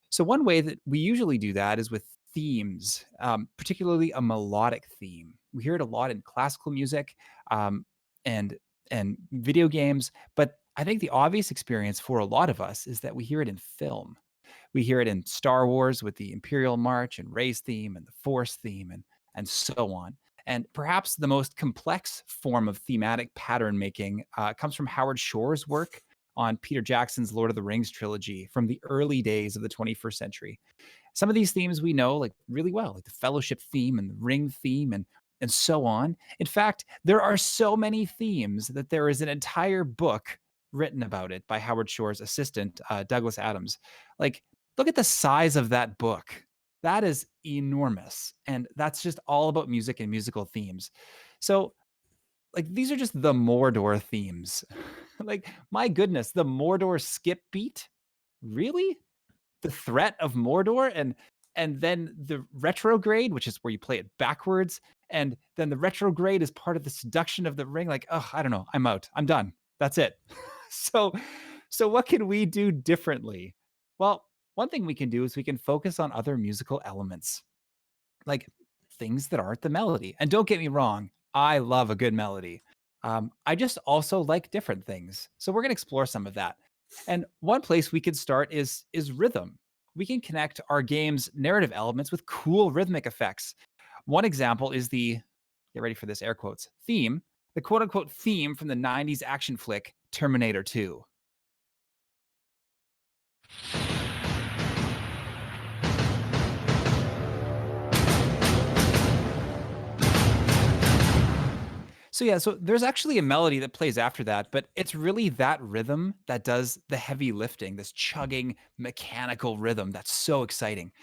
So one way that we usually do that is with themes, particularly a melodic theme. We hear it a lot in classical music and video games, but I think the obvious experience for a lot of us is that we hear it in film. We hear it in Star Wars with the Imperial March and Rey's theme and the Force theme and so on. And perhaps the most complex form of thematic pattern making comes from Howard Shore's work on Peter Jackson's Lord of the Rings trilogy from the early days of the 21st century. Some of these themes we know really well, like the Fellowship theme and the Ring theme and so on. In fact, there are so many themes that there is an entire book written about it by Howard Shore's assistant, Douglas Adams. Look at the size of that book. That is enormous. And that's just all about music and musical themes. So these are just the Mordor themes. My goodness, the Mordor skip beat? Really? The threat of Mordor and then the retrograde, which is where you play it backwards. And then the retrograde is part of the seduction of the ring. I don't know. I'm out. I'm done. That's it. So what can we do differently? Well, one thing we can do is we can focus on other musical elements, like things that aren't the melody. And don't get me wrong, I love a good melody. I just also like different things. So we're going to explore some of that. And one place we could start is rhythm. We can connect our game's narrative elements with cool rhythmic effects. One example is the, get ready for this, air quotes, theme, the quote unquote theme from the 90s action flick Terminator 2. So there's actually a melody that plays after that, but it's really that rhythm that does the heavy lifting, this chugging mechanical rhythm that's so exciting.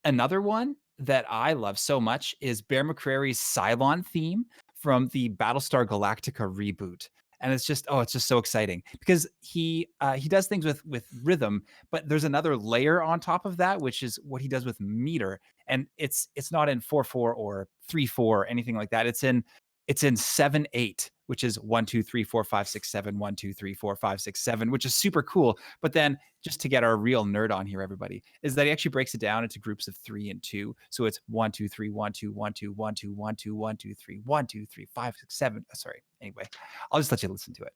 Another one that I love so much is Bear McCreary's Cylon theme from the Battlestar Galactica reboot. And it's just so exciting because he does things with rhythm, but there's another layer on top of that, which is what he does with meter. And it's not in 4/4 or 3/4 or anything like that. It's in It's in 7/8, which is 1, 2, 3, 4, 5, 6, 7, 1, 2, 3, 4, 5, 6, 7, which is super cool. But then just to get our real nerd on here, everybody, is that he actually breaks it down into groups of 3 and 2. So it's 1, 2, 3, 1, 2, 1, 2, 1, 2, 1, 2, 1, 2, 3, 1, 2, 3, 5, 6, 7. Sorry. Anyway, I'll just let you listen to it.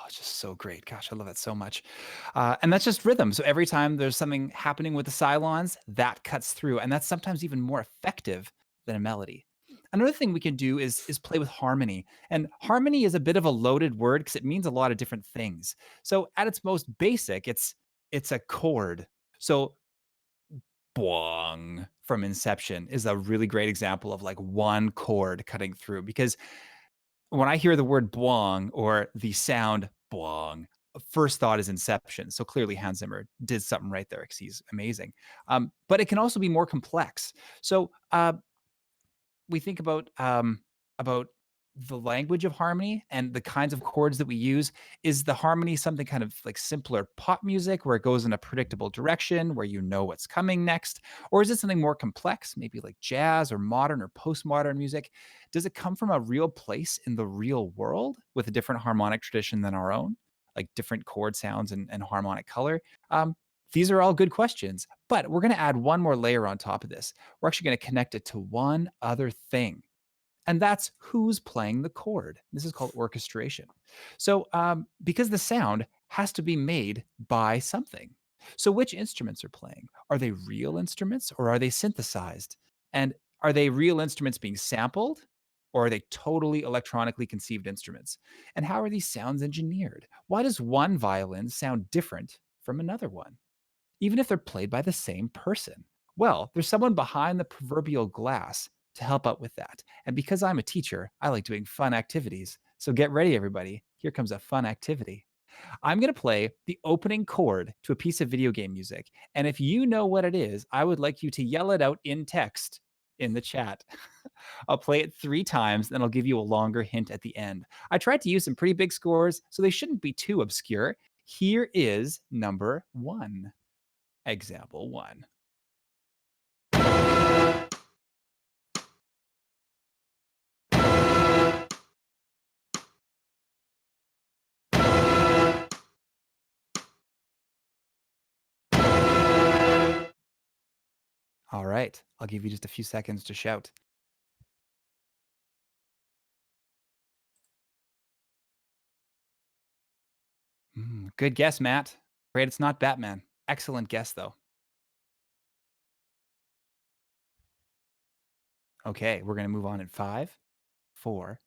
It's just so great. Gosh, I love that so much. And that's just rhythm. So every time there's something happening with the Cylons, that cuts through. And that's sometimes even more effective than a melody. Another thing we can do is play with harmony. And harmony is a bit of a loaded word because it means a lot of different things. So at its most basic, it's a chord. So boing from Inception is a really great example of like one chord cutting through, because when I hear the word boing or the sound boing, first thought is Inception. So clearly Hans Zimmer did something right there because he's amazing. But it can also be more complex. So we think about the language of harmony and the kinds of chords that we use. Is the harmony something kind of like simpler pop music where it goes in a predictable direction where you know what's coming next? Or is it something more complex, maybe like jazz or modern or postmodern music? Does it come from a real place in the real world with a different harmonic tradition than our own, like different chord sounds and harmonic color? These are all good questions, but we're going to add one more layer on top of this. We're actually going to connect it to one other thing. And that's who's playing the chord. This is called orchestration. So because the sound has to be made by something. So which instruments are playing? Are they real instruments or are they synthesized? And are they real instruments being sampled or are they totally electronically conceived instruments? And how are these sounds engineered? Why does one violin sound different from another one, even if they're played by the same person? Well, there's someone behind the proverbial glass to help out with that. And because I'm a teacher, I like doing fun activities. So get ready, everybody. Here comes a fun activity. I'm going to play the opening chord to a piece of video game music. And if you know what it is, I would like you to yell it out in text in the chat. I'll play it 3 times, then I'll give you a longer hint at the end. I tried to use some pretty big scores, so they shouldn't be too obscure. Here is number 1. Example 1. All right, I'll give you just a few seconds to shout. Good guess, Matt. Great, it's not Batman. Excellent guess, though. Okay, we're going to move on in 5, 4,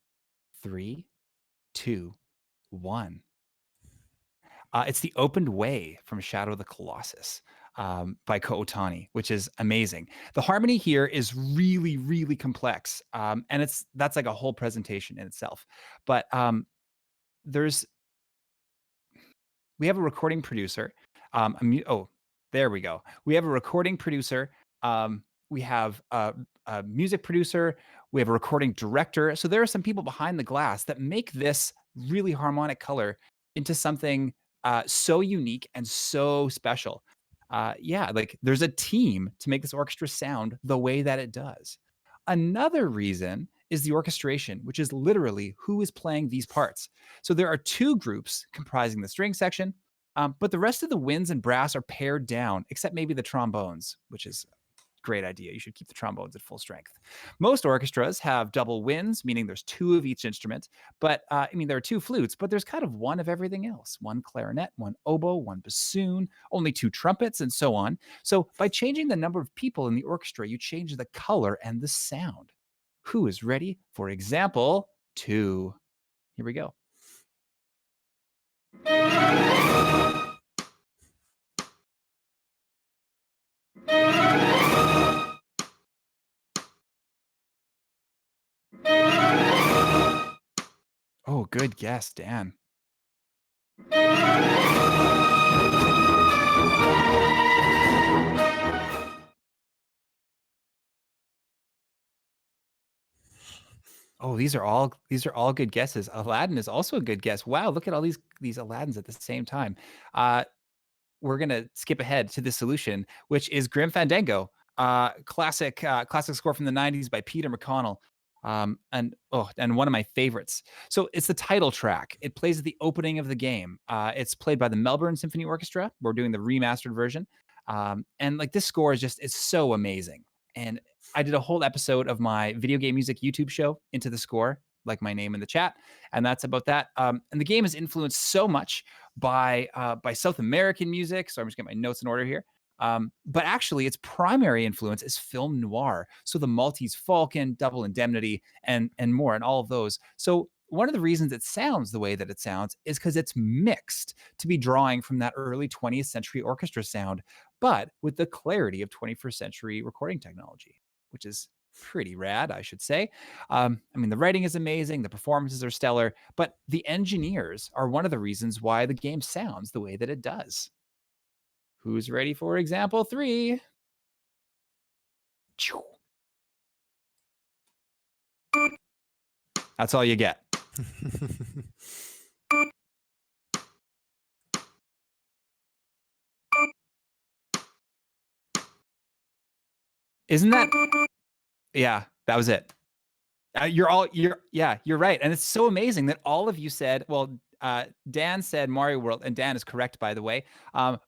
3, 2, 1. It's The Opened Way from Shadow of the Colossus by Ko Otani, which is amazing. The harmony here is really, really complex. And that's like a whole presentation in itself. But we have a recording producer. There we go. We have a recording producer. We have a music producer. We have a recording director. So there are some people behind the glass that make this really harmonic color into something so unique and so special. Like there's a team to make this orchestra sound the way that it does. Another reason is the orchestration, which is literally who is playing these parts. So there are 2 groups comprising the string section, but the rest of the winds and brass are pared down, except maybe the trombones, which is great idea. You should keep the trombones at full strength. Most orchestras have double winds, meaning there's 2 of each instrument. But there are 2 flutes, but there's kind of 1 of everything else. 1 clarinet, 1 oboe, 1 bassoon, only 2 trumpets, and so on. So by changing the number of people in the orchestra, you change the color and the sound. Who is ready for example 2? Here we go. Oh, good guess, Dan. Oh, these are all good guesses. Aladdin is also a good guess. Wow, look at all these Aladdins at the same time. We're gonna skip ahead to the solution, which is Grim Fandango, classic score from the '90s by Peter McConnell, and one of my favorites. So it's the title track. It plays at the opening of the game. It's played by the Melbourne Symphony Orchestra. We're doing the remastered version, and like this score is it's so amazing. And I did a whole episode of my video game music YouTube show, Into the Score, like my name in the chat, and that's about that. And the game is influenced so much by South American music. So I'm just getting my notes in order here. But actually, its primary influence is film noir. So the Maltese Falcon, Double Indemnity, and more, and all of those. So one of the reasons it sounds the way that it sounds is because it's mixed to be drawing from that early 20th century orchestra sound, but with the clarity of 21st century recording technology, which is pretty rad, I should say. I mean, the writing is amazing, the performances are stellar, but the engineers are one of the reasons why the game sounds the way that it does. Who's ready for example 3? That's all you get. Isn't that? Yeah, that was it. You're right. And it's so amazing that all of you said, well, Dan said Mario World, and Dan is correct, by the way.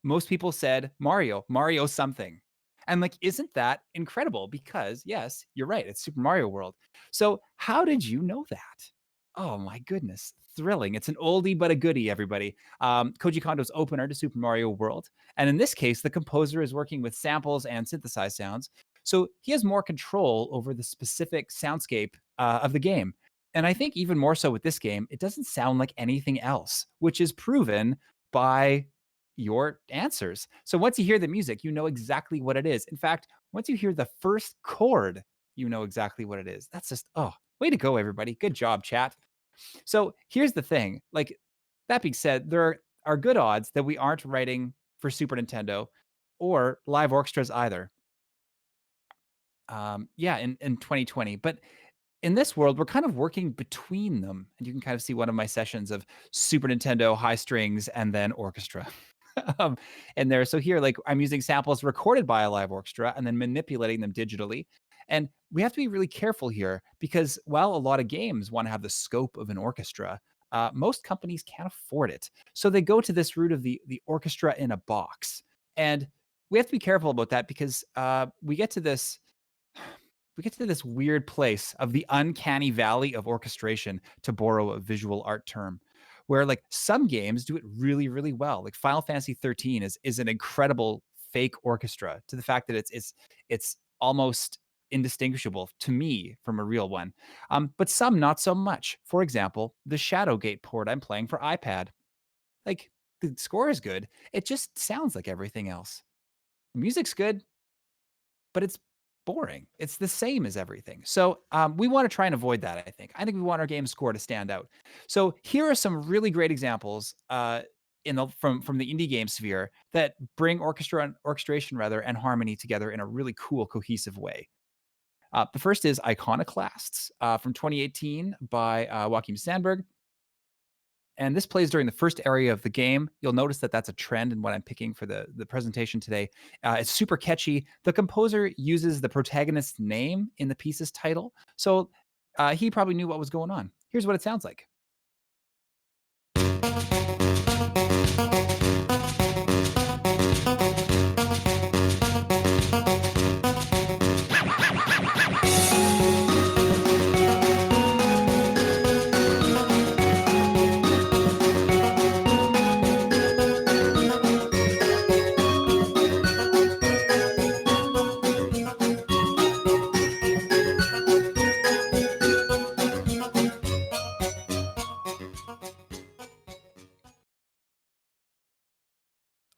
Most people said Mario something. And like, isn't that incredible? Because yes, you're right. It's Super Mario World. So how did you know that? Oh my goodness. Thrilling. It's an oldie but a goodie, everybody. Koji Kondo's opener to Super Mario World. And in this case, the composer is working with samples and synthesized sounds. So he has more control over the specific soundscape of the game. And I think even more so with this game, it doesn't sound like anything else, which is proven by your answers. So once you hear the music, you know exactly what it is. In fact, once you hear the first chord, you know exactly what it is. That's just, way to go, everybody. Good job, chat. So here's the thing. Like, that being said, there are good odds that we aren't writing for Super Nintendo or live orchestras either. In 2020. But in this world, we're kind of working between them. And you can kind of see one of my sessions of Super Nintendo, high strings, and then orchestra. And there, so here, like, I'm using samples recorded by a live orchestra and then manipulating them digitally. And we have to be really careful here because while a lot of games want to have the scope of an orchestra, most companies can't afford it. So they go to this route of the orchestra in a box. And we have to be careful about that because we get to this weird place of the uncanny valley of orchestration, to borrow a visual art term, where like some games do it really, really well. Like Final Fantasy 13 is an incredible fake orchestra to the fact that it's almost indistinguishable to me from a real one. But some not so much. For example, the Shadowgate port I'm playing for iPad. Like, the score is good. It just sounds like everything else. The music's good, but it's boring. It's the same as everything. So we want to try and avoid that, I think. I think we want our game score to stand out. So here are some really great examples from the indie game sphere that bring orchestration and harmony together in a really cool, cohesive way. The first is Iconoclasts from 2018 by Joachim Sandberg. And this plays during the first area of the game. You'll notice that that's a trend in what I'm picking for the presentation today. It's super catchy. The composer uses the protagonist's name in the piece's title. So he probably knew what was going on. Here's what it sounds like.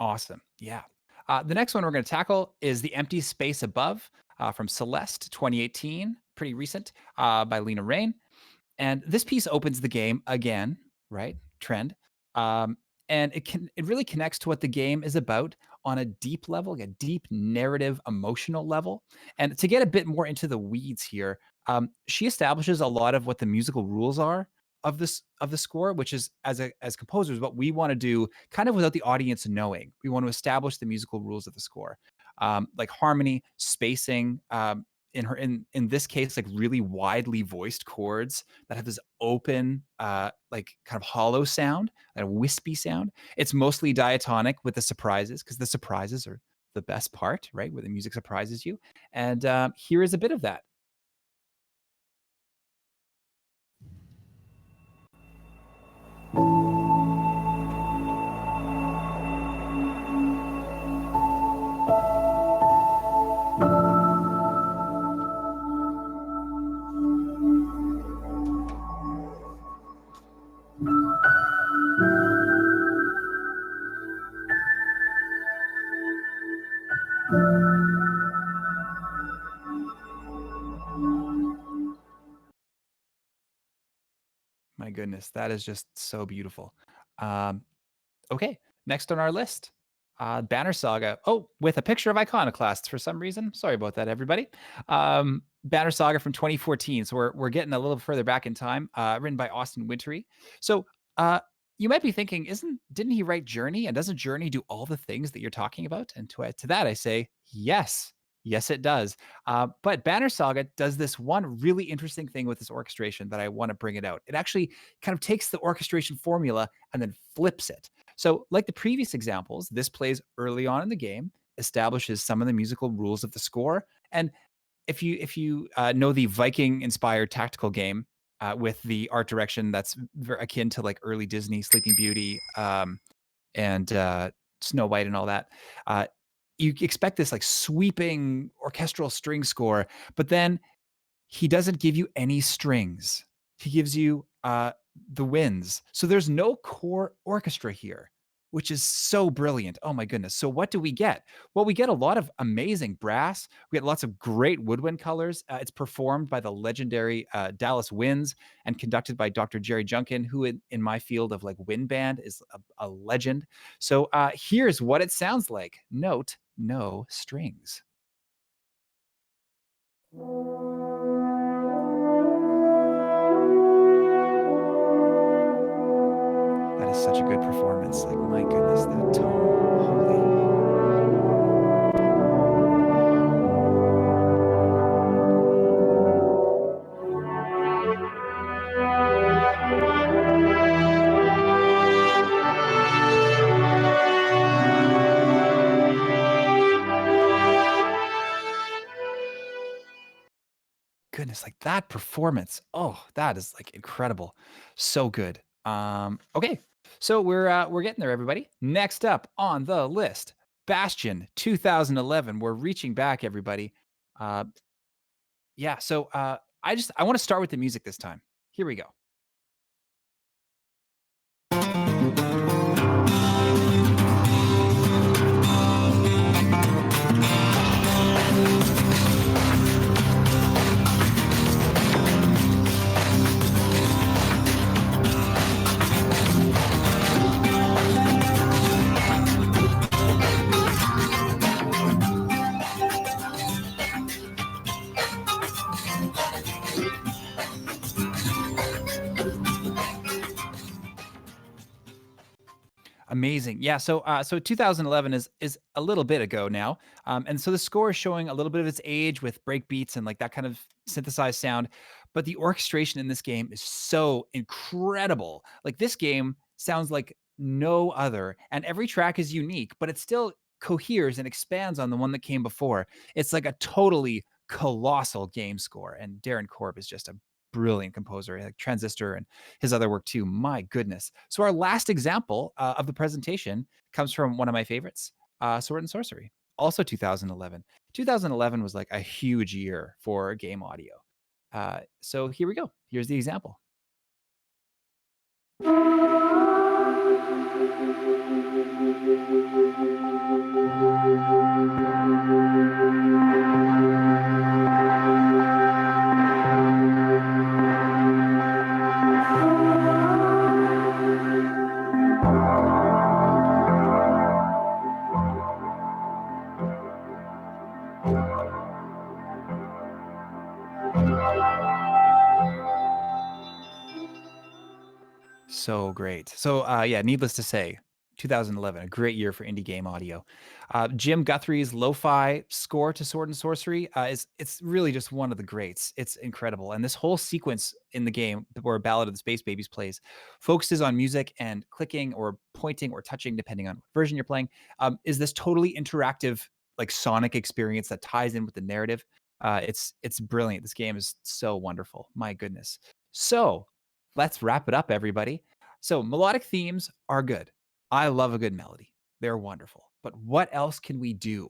Awesome. Yeah. The next one we're going to tackle is The Empty Space Above from Celeste 2018, pretty recent, by Lena Raine. And this piece opens the game again, right? Trend. And it really connects to what the game is about on a deep level, like a deep narrative, emotional level. And to get a bit more into the weeds here, She establishes a lot of what the musical rules are of the score, which is as composers, what we want to do kind of without the audience knowing. We want to establish the musical rules of the score, like harmony, spacing, in this case, like really widely voiced chords that have this open, like kind of hollow sound, a wispy sound. It's mostly diatonic with the surprises, because the surprises are the best part, right? Where the music surprises you. And here is a bit of that. My goodness, that is just so beautiful. Okay, next on our list, Banner Saga. Oh, with a picture of Iconoclasts for some reason. Sorry about that, everybody. Banner Saga from 2014. So we're getting a little further back in time. Written by Austin Wintory. So you might be thinking, didn't he write Journey? And doesn't Journey do all the things that you're talking about? And to that I say, yes. Yes, it does. But Banner Saga does this one really interesting thing with this orchestration that I want to bring it out. It actually kind of takes the orchestration formula and then flips it. So like the previous examples, this plays early on in the game, establishes some of the musical rules of the score. And if you know the Viking-inspired tactical game with the art direction that's very akin to like early Disney, Sleeping Beauty, and Snow White and all that, you expect this like sweeping orchestral string score, but then he doesn't give you any strings. He gives you the winds. So there's no core orchestra here, which is so brilliant. Oh my goodness. So what do we get? Well, we get a lot of amazing brass. We get lots of great woodwind colors. It's performed by the legendary Dallas Winds and conducted by Dr. Jerry Junkin, who in my field of like wind band is a legend. So here's what it sounds like. Note, no strings. That is such a good performance. Like, my goodness, that tone. Holy. Goodness, like that performance. Oh, that is like incredible. So good. Okay. So we're getting there, everybody. Next up on the list, Bastion 2011. We're reaching back, everybody. Yeah, so I want to start with the music this time. Here we go. Amazing. Yeah. So 2011 is a little bit ago now. And so the score is showing a little bit of its age with break beats and like that kind of synthesized sound. But the orchestration in this game is so incredible. Like this game sounds like no other. And every track is unique, but it still coheres and expands on the one that came before. It's like a totally colossal game score. And Darren Korb is just a brilliant composer, like Transistor and his other work too. My goodness. So our last example of the presentation comes from one of my favorites, Sword and Sorcery, also 2011. 2011 was like a huge year for game audio. So here we go. Here's the example. So great. So yeah, needless to say, 2011, a great year for indie game audio. Jim Guthrie's lo-fi score to Sword and Sorcery it's really just one of the greats. It's incredible. And this whole sequence in the game where Ballad of the Space Babies plays focuses on music and clicking or pointing or touching, depending on what version you're playing. Is this totally interactive, like sonic experience that ties in with the narrative. It's brilliant. This game is so wonderful. My goodness. So let's wrap it up, everybody. So melodic themes are good. I love a good melody. They're wonderful. But what else can we do?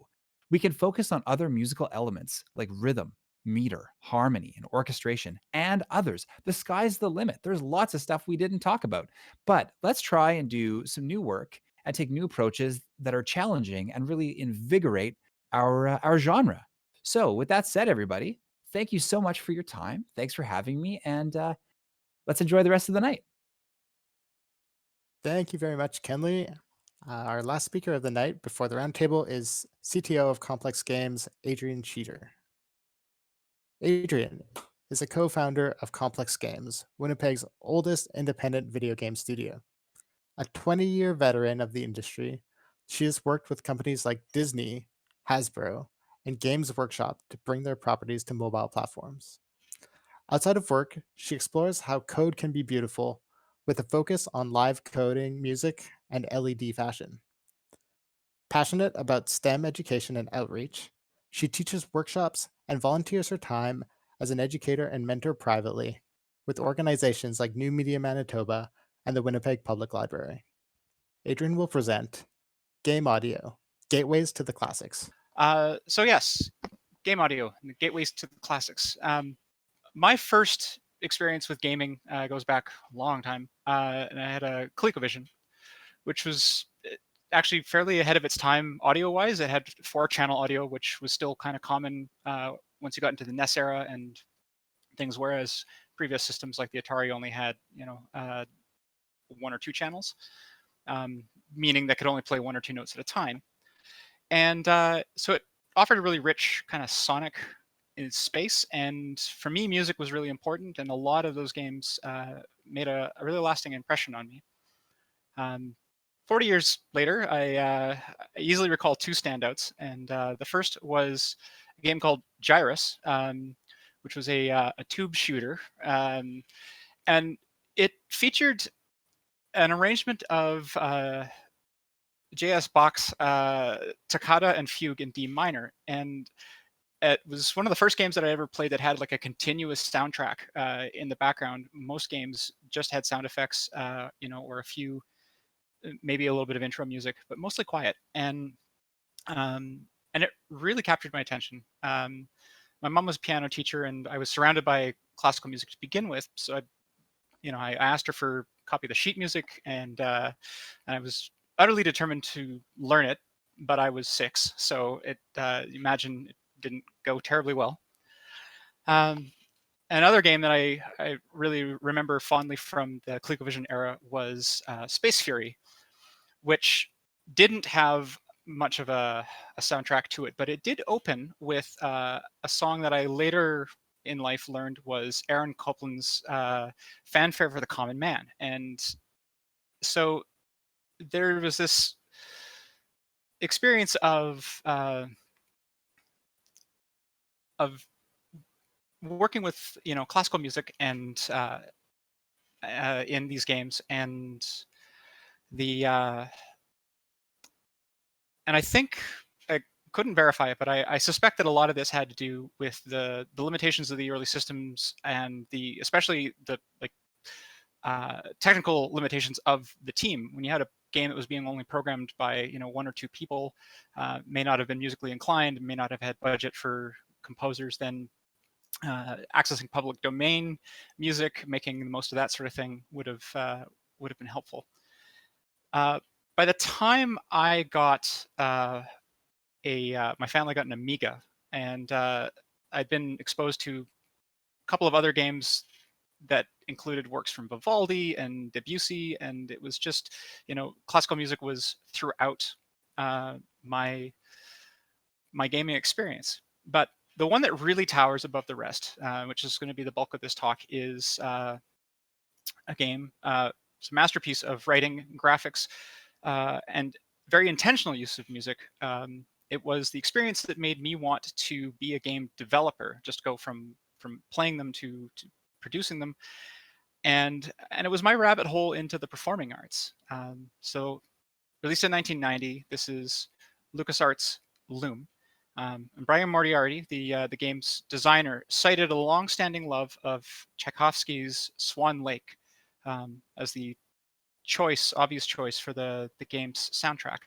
We can focus on other musical elements like rhythm, meter, harmony, and orchestration, and others. The sky's the limit. There's lots of stuff we didn't talk about. But let's try and do some new work and take new approaches that are challenging and really invigorate our genre. So, with that said, everybody, thank you so much for your time. Thanks for having me, and let's enjoy the rest of the night. Thank you very much, Kenley. Our last speaker of the night before the roundtable is CTO of Complex Games, Adrian Cheater. Adrian is a co-founder of Complex Games, Winnipeg's oldest independent video game studio. A 20-year veteran of the industry, she has worked with companies like Disney, Hasbro, and Games Workshop to bring their properties to mobile platforms. Outside of work, she explores how code can be beautiful with a focus on live coding, music, and LED fashion. Passionate about STEM education and outreach, she teaches workshops and volunteers her time as an educator and mentor privately with organizations like New Media Manitoba and the Winnipeg Public Library. Adrian will present Game Audio, Gateways to the Classics. So yes, game audio, gateways to the classics. My first experience with gaming goes back a long time, and I had a ColecoVision, which was actually fairly ahead of its time audio-wise. It had 4-channel audio, which was still kind of common once you got into the NES era and things, whereas previous systems like the Atari only had 1 or 2 channels, meaning that could only play 1 or 2 notes at a time. And so it offered a really rich kind of sonic in space, and for me, music was really important, and a lot of those games made a really lasting impression on me. 40 years later, I easily recall 2 standouts, and the first was a game called Gyrus, which was a tube shooter, and it featured an arrangement of J.S. Bach's Toccata and Fugue in D minor, and it was one of the first games that I ever played that had like a continuous soundtrack in the background. Most games just had sound effects, or a few, maybe a little bit of intro music, but mostly quiet. And it really captured my attention. My mom was a piano teacher, and I was surrounded by classical music to begin with, so I asked her for a copy of the sheet music, and I was utterly determined to learn it, but I was 6, so imagine it didn't go terribly well. Another game that I really remember fondly from the ColecoVision era was Space Fury, which didn't have much of a soundtrack to it, but it did open with a song that I later in life learned was Aaron Copland's Fanfare for the Common Man. And so there was this experience of working with classical music and in these games, and and I think I couldn't verify it, but I suspect that a lot of this had to do with the limitations of the early systems and especially the technical limitations of the team. When you had a game that was being only programmed by 1 or 2 people, may not have been musically inclined, may not have had budget for composers, then accessing public domain music, making the most of that sort of thing would have been helpful. By the time I got my family got an Amiga, and I'd been exposed to a couple of other games that included works from Vivaldi and Debussy, and it was just, classical music was throughout my gaming experience. But the one that really towers above the rest, which is going to be the bulk of this talk, is a game a masterpiece of writing, graphics, and very intentional use of music. It was the experience that made me want to be a game developer, just go from playing them to producing them. And it was my rabbit hole into the performing arts. So released in 1990, this is LucasArts' Loom. And Brian Moriarty, the game's designer, cited a long-standing love of Tchaikovsky's Swan Lake as the obvious choice for the game's soundtrack.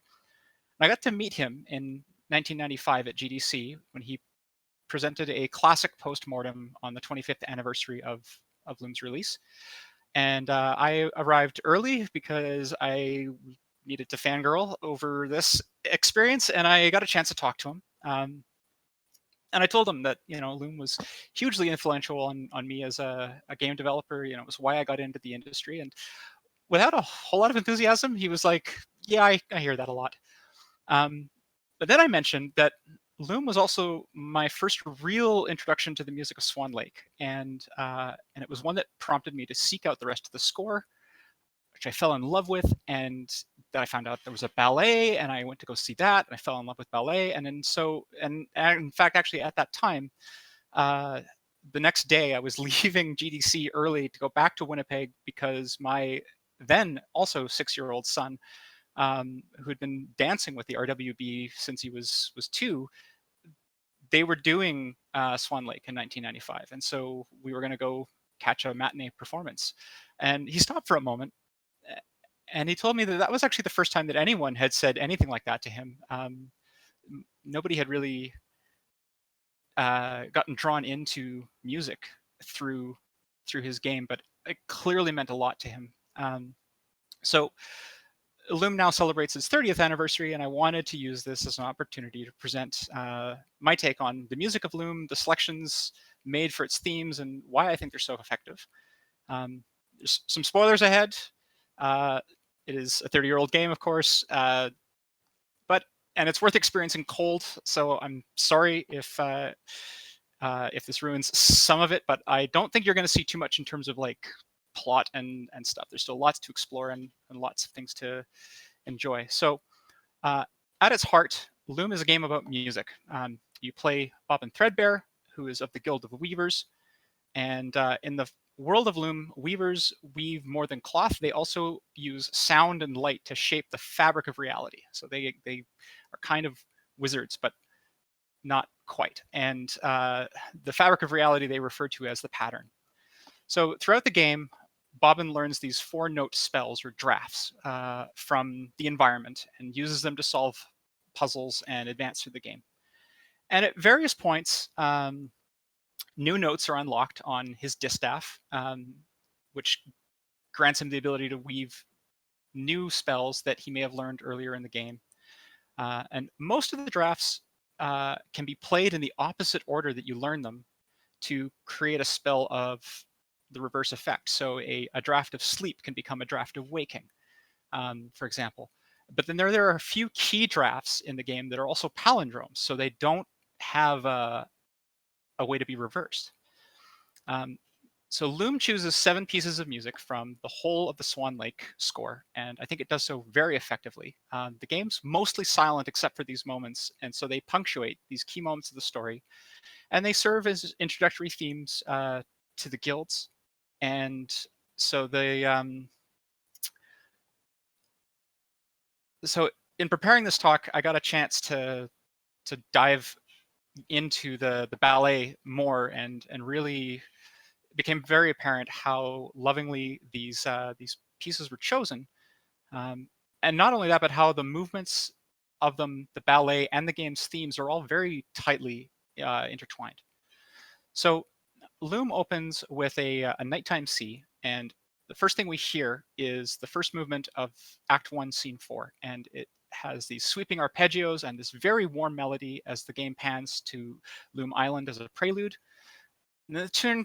And I got to meet him in 1995 at GDC when he presented a classic postmortem on the 25th anniversary of Loom's release. And I arrived early because I needed to fangirl over this experience, and I got a chance to talk to him. And I told him that, Loom was hugely influential on me as a game developer. It was why I got into the industry. And without a whole lot of enthusiasm, he was like, yeah, I hear that a lot. But then I mentioned that Loom was also my first real introduction to the music of Swan Lake. And it was one that prompted me to seek out the rest of the score, which I fell in love with. And then I found out there was a ballet, and I went to go see that, and I fell in love with ballet. And then and in fact, actually at that time, the next day I was leaving GDC early to go back to Winnipeg because my then also 6-year-old son, who had been dancing with the RWB since he was 2, they were doing Swan Lake in 1995. And so we were going to go catch a matinee performance. And he stopped for a moment, and he told me that was actually the first time that anyone had said anything like that to him. Nobody had really gotten drawn into music through his game, but it clearly meant a lot to him. So Loom now celebrates its 30th anniversary, and I wanted to use this as an opportunity to present my take on the music of Loom, the selections made for its themes, and why I think they're so effective. There's some spoilers ahead. It is a 30-year-old game, of course, and it's worth experiencing cold. So I'm sorry if this ruins some of it, but I don't think you're going to see too much in terms of like plot and stuff. There's still lots to explore and lots of things to enjoy. So at its heart, Loom is a game about music. You play Bobbin Threadbare, who is of the Guild of Weavers, and in the world of Loom, weavers weave more than cloth. They also use sound and light to shape the fabric of reality. So they are kind of wizards, but not quite. And the fabric of reality they refer to as the pattern. So throughout the game, Bobbin learns these 4-note spells or drafts from the environment and uses them to solve puzzles and advance through the game. And at various points, new notes are unlocked on his distaff, which grants him the ability to weave new spells that he may have learned earlier in the game. And most of the drafts can be played in the opposite order that you learn them to create a spell of the reverse effect. So a draft of sleep can become a draft of waking, for example. But then there are a few key drafts in the game that are also palindromes, so they don't have a way to be reversed. So Loom chooses 7 pieces of music from the whole of the Swan Lake score, and I think it does so very effectively. The game's mostly silent except for these moments, and so they punctuate these key moments of the story, and they serve as introductory themes to the guilds. And so so in preparing this talk, I got a chance to dive into the ballet more, and really became very apparent how lovingly these pieces were chosen. And not only that, but how the movements of them, the ballet and the game's themes, are all very tightly intertwined. So Loom opens with a nighttime sea, and the first thing we hear is the first movement of Act 1, Scene 4, and it has these sweeping arpeggios and this very warm melody as the game pans to Loom Island as a prelude. And then the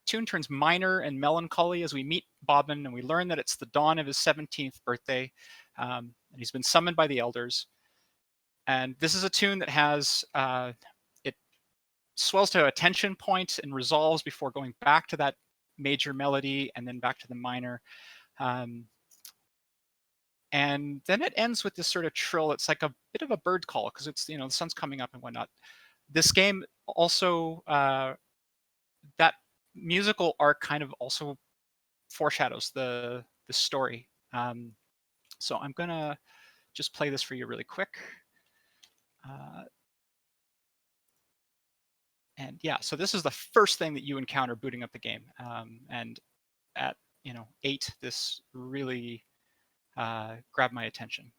tune turns minor and melancholy as we meet Bobbin, and we learn that it's the dawn of his 17th birthday, and he's been summoned by the elders. And this is a tune that has swells to a tension point and resolves before going back to that major melody and then back to the minor. And then it ends with this sort of trill. It's like a bit of a bird call because it's, the sun's coming up and whatnot. This game also, that musical arc kind of also foreshadows the story. So I'm gonna just play this for you really quick. And yeah, so this is the first thing that you encounter booting up the game. And at 8, this really grabbed my attention.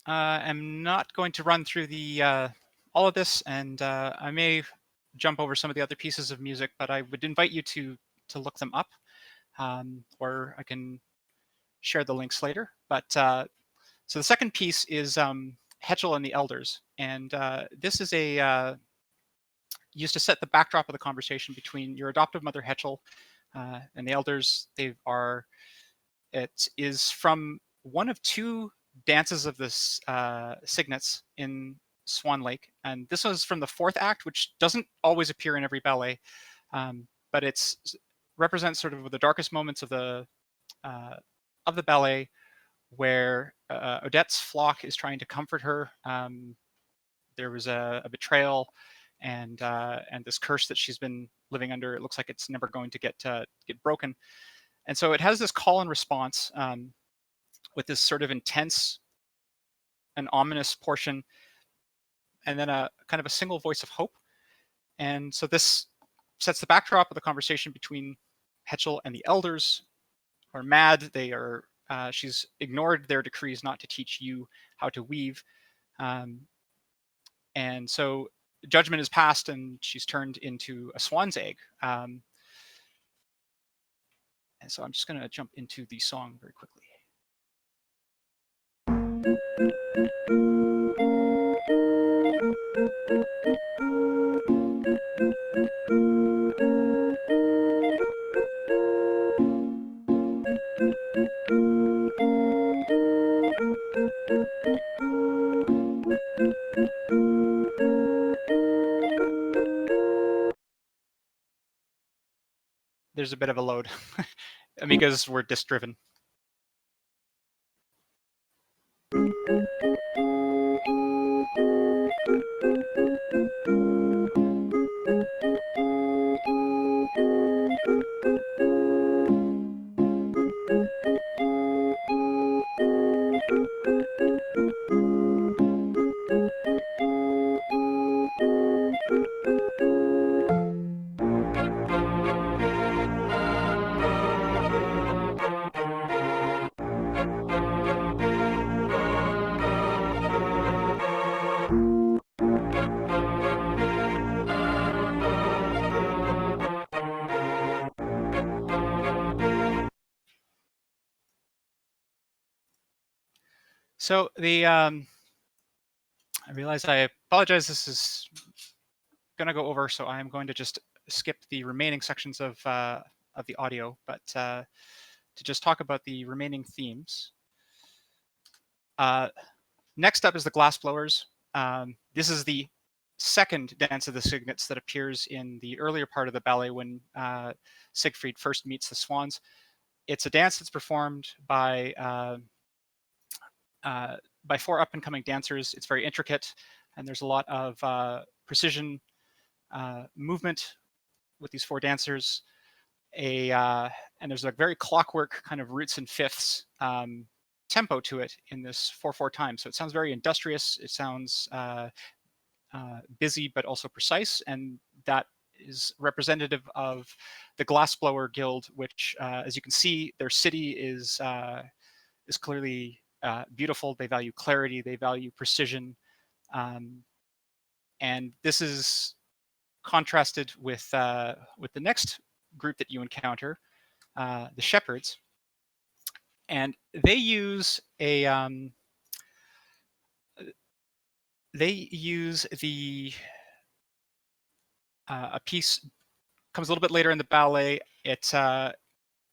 I'm not going to run through the all of this, and I may jump over some of the other pieces of music, but I would invite you to look them up, or I can share the links later. But so the second piece is Hetchel and the Elders, and this is used to set the backdrop of the conversation between your adoptive mother Hetchel and the Elders. It is from one of 2 dances of this Cygnets in Swan Lake, and this was from the 4th act, which doesn't always appear in every ballet, but it's represents sort of the darkest moments of the ballet, where Odette's flock is trying to comfort her. There was a betrayal, and this curse that she's been living under. It looks like it's never going to get broken, and so it has this call and response. With this sort of intense and ominous portion, and then a kind of a single voice of hope. And so this sets the backdrop of the conversation between Hetchel and the Elders, who are mad. She's ignored their decrees not to teach you how to weave. And so judgment is passed, and she's turned into a swan's egg. And so I'm just going to jump into the song very quickly. There's a bit of a load. Amigas were disk driven. So I realize I apologize. This is going to go over, so I'm going to just skip the remaining sections of the audio, but to just talk about the remaining themes. Next up is the Glassblowers. This is the second dance of the Cygnets that appears in the earlier part of the ballet when Siegfried first meets the swans. It's a dance that's performed by 4 up-and-coming dancers. It's very intricate, and there's a lot of precision movement with these 4 dancers. And there's a very clockwork kind of roots and fifths tempo to it in this 4/4 time. So it sounds very industrious. It sounds busy, but also precise. And that is representative of the Glassblower Guild, which, as you can see, their city is clearly beautiful. They value clarity. They value precision. And this is contrasted with the next group that you encounter, the Shepherds. And they use a piece comes a little bit later in the ballet. And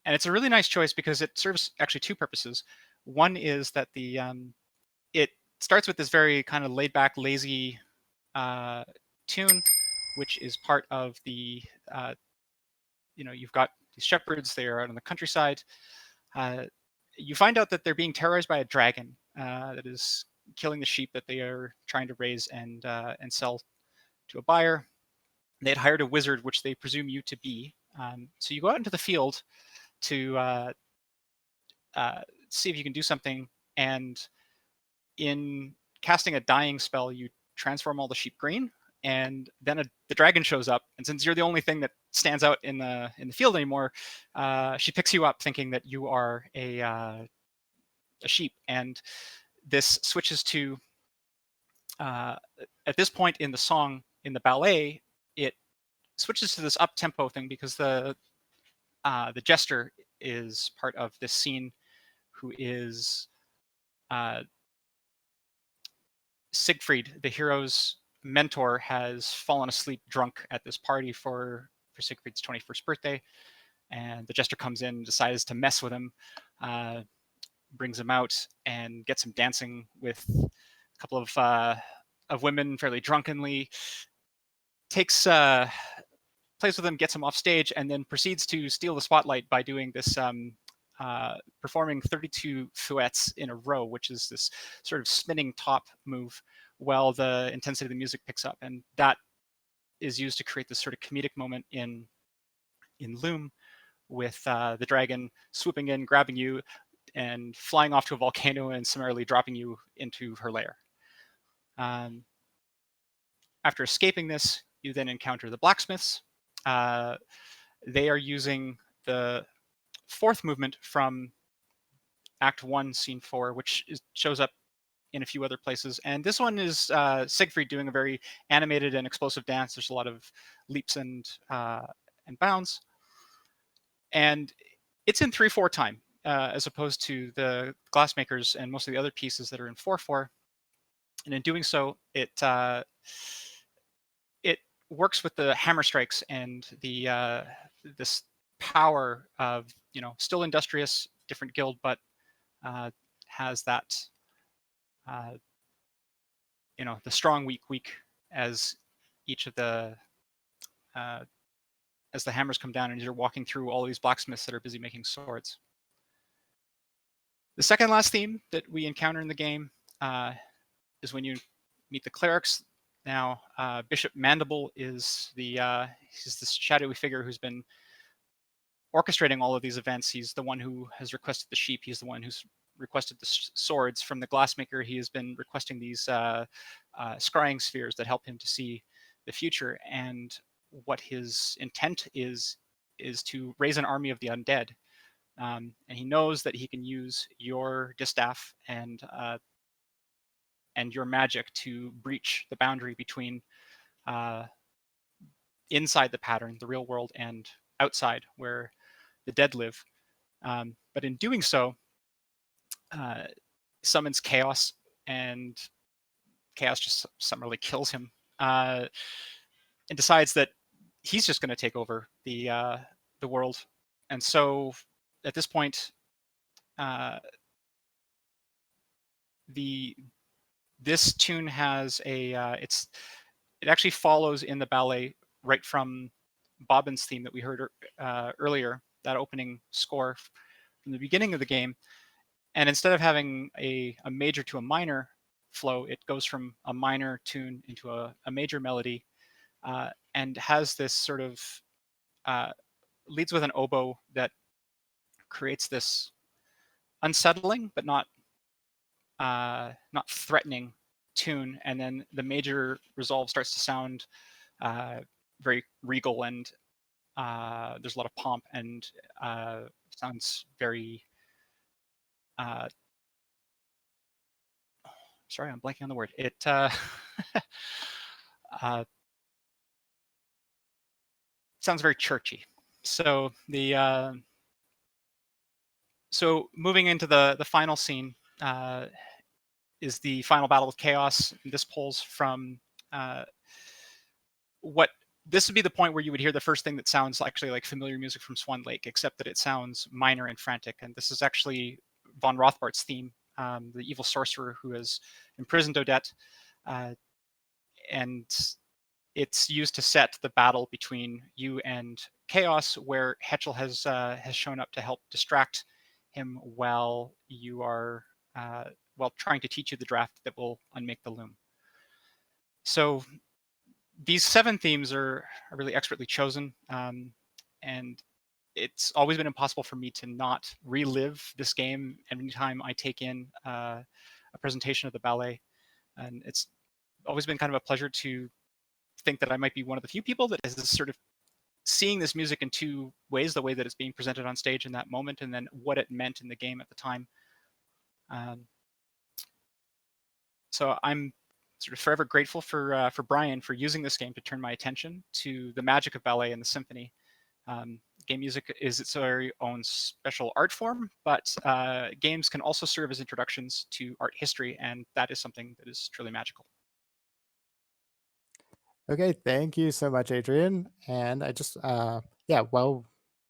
it's a really nice choice because it serves actually two purposes. One is that it starts with this very kind of laid back, lazy tune, which is part of the you've got these shepherds. They are out in the countryside. You find out that they're being terrorized by a dragon that is killing the sheep that they are trying to raise and sell to a buyer. They had hired a wizard, which they presume you to be. So you go out into the field to see if you can do something. And in casting a dying spell, you transform all the sheep green. And then the dragon shows up, and since you're the only thing that stands out in the field anymore, she picks you up, thinking that you are a sheep. And this switches to at this point in the song, in the ballet, it switches to this up tempo thing because the jester is part of this scene, who is Siegfried, the hero's mentor, has fallen asleep drunk at this party for Siegfried's 21st birthday, and the jester comes in, decides to mess with him, brings him out and gets him dancing with a couple of women fairly drunkenly, plays with him, gets him off stage, and then proceeds to steal the spotlight by doing this performing 32 fouettes in a row, which is this sort of spinning top move while the intensity of the music picks up. And that is used to create this sort of comedic moment in Loom, with the dragon swooping in, grabbing you, and flying off to a volcano and summarily dropping you into her lair. After escaping this, you then encounter the blacksmiths. They are using the fourth movement from Act 1, Scene 4, which shows up in a few other places. And this one is Siegfried doing a very animated and explosive dance. There's a lot of leaps and bounds. And it's in 3/4 time, as opposed to the Glassmakers and most of the other pieces that are in 4/4. And in doing so, it works with the hammer strikes and this power of, still industrious, different guild, but has that the strong, weak, as each of the as the hammers come down and you're walking through all these blacksmiths that are busy making swords. The second last theme that we encounter in the game is when you meet the clerics. Now, Bishop Mandible is he's this shadowy figure who's been orchestrating all of these events. He's the one who has requested the sheep. He's the one who's requested the swords from the glassmaker. He has been requesting these scrying spheres that help him to see the future. And what his intent is to raise an army of the undead. And he knows that he can use your distaff and your magic to breach the boundary between inside the pattern, the real world, and outside, where the dead live. But in doing so, summons chaos, and chaos just summarily kills him, and decides that he's just going to take over the world. And so, at this point, this tune has it actually follows in the ballet right from Bobbin's theme that we heard earlier, that opening score from the beginning of the game. And instead of having a major to a minor flow, it goes from a minor tune into a major melody, and has this sort of leads with an oboe that creates this unsettling but not not threatening tune, and then the major resolve starts to sound very regal, and there's a lot of pomp, and sounds very sorry, I'm blanking on the word. It sounds very churchy. So the so moving into the final scene is the final battle with chaos. This pulls from what this would be the point where you would hear the first thing that sounds actually like familiar music from Swan Lake, except that it sounds minor and frantic. And this is actually von Rothbart's theme, the evil sorcerer who has imprisoned Odette, and it's used to set the battle between you and Chaos, where Hetchel has shown up to help distract him while you are while trying to teach you the draft that will unmake the loom. So these 7 themes are really expertly chosen, and it's always been impossible for me to not relive this game anytime I take in a presentation of the ballet. And it's always been kind of a pleasure to think that I might be one of the few people that is sort of seeing this music in 2 ways, the way that it's being presented on stage in that moment, and then what it meant in the game at the time. So I'm sort of forever grateful for Brian for using this game to turn my attention to the magic of ballet and the symphony. Game music is its very own special art form, but games can also serve as introductions to art history, and that is something that is truly magical. Okay, thank you so much, Adrian. And I just, well,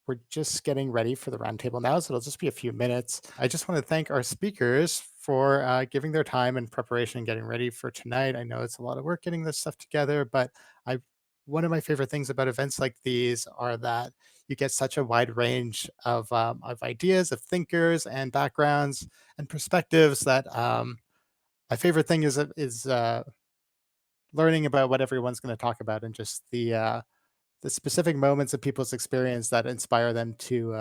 we're just getting ready for the roundtable now, so it'll just be a few minutes. I just want to thank our speakers for giving their time and preparation and getting ready for tonight. I know it's a lot of work getting this stuff together, but one of my favorite things about events like these are that you get such a wide range of ideas, of thinkers and backgrounds and perspectives that my favorite thing is learning about what everyone's going to talk about and just the specific moments of people's experience that inspire them to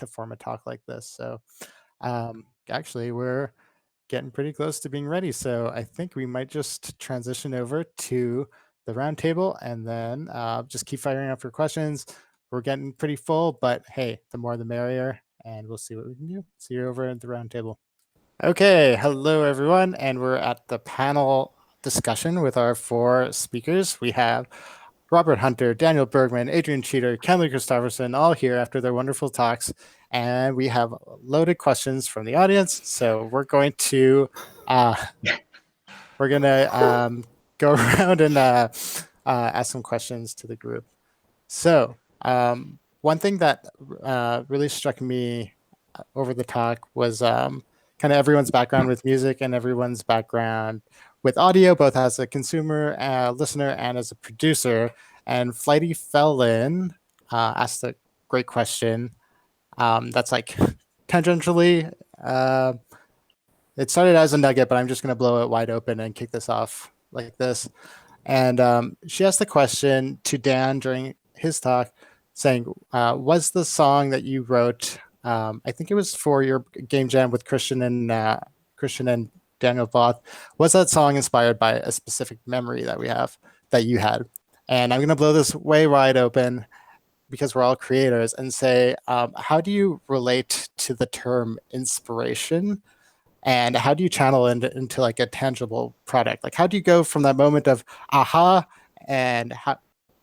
form a talk like this. So actually, we're getting pretty close to being ready. So I think we might just transition over to the roundtable and then just keep firing up your questions. We're getting pretty full, but hey, the more the merrier, and we'll see what we can do. See you over at the roundtable. Okay, hello everyone, and we're at the panel discussion with our 4 speakers. We have Robert Hunter, Daniel Bergman, Adrian Cheater, Kenley Kristofferson, all here after their wonderful talks. And we have loaded questions from the audience. So we're going to go around and ask some questions to the group. So one thing that really struck me over the talk was kind of everyone's background with music and everyone's background with audio, both as a consumer, listener, and as a producer. And Flighty Felon asked a great question that's like tangentially, it started as a nugget, but I'm just going to blow it wide open and kick this off like this. And she asked the question to Dan during his talk saying, was the song that you wrote, I think it was for your game jam with Christian and Daniel Voth, was that song inspired by a specific memory that you had? And I'm going to blow this way wide open because we're all creators and say, how do you relate to the term inspiration? And how do you channel into like a tangible product? Like, how do you go from that moment of aha and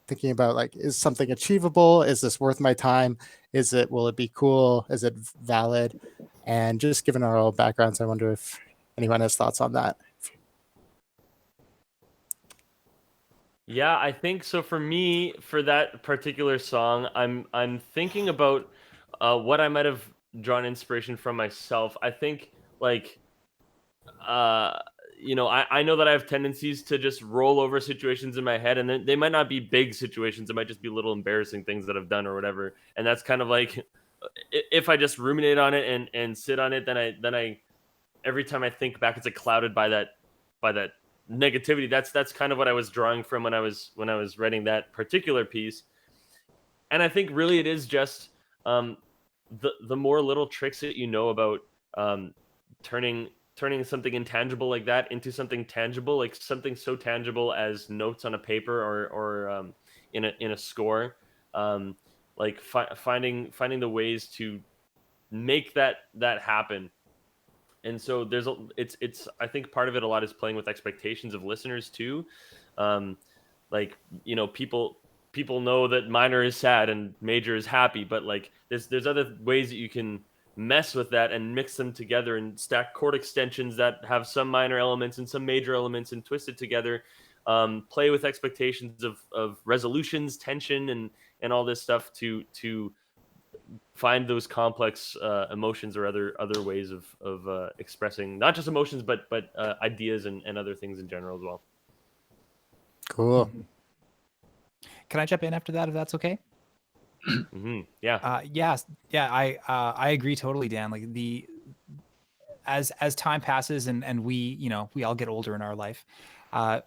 thinking about like, is something achievable? Is this worth my time? Will it be cool? Is it valid? And just given our own backgrounds, I wonder if anyone has thoughts on that. Yeah, I think so. For me, for that particular song, I'm thinking about what I might have drawn inspiration from myself. I think like I know that I have tendencies to just roll over situations in my head, and then they might not be big situations. It might just be little embarrassing things that I've done or whatever. And that's kind of like if I just ruminate on it and sit on it, then I every time I think back, it's like clouded by that negativity. That's kind of what I was drawing from when I was writing that particular piece. And I think really it is just the more little tricks that you know about turning turning something intangible like that into something tangible, like something so tangible as notes on a paper or in a score, like finding the ways to make that happen. And so it's I think part of it a lot is playing with expectations of listeners too. Like, you know, people know that minor is sad and major is happy, but like there's other ways that you can mess with that and mix them together and stack chord extensions that have some minor elements and some major elements and twist it together. Play with expectations of resolutions, tension, and all this stuff to find those complex emotions or other ways of expressing not just emotions but ideas and other things in general as well. Cool. Can I jump in after that if that's okay? Mm-hmm. Yeah. I agree totally, Dan. Like as time passes and we all get older in our life,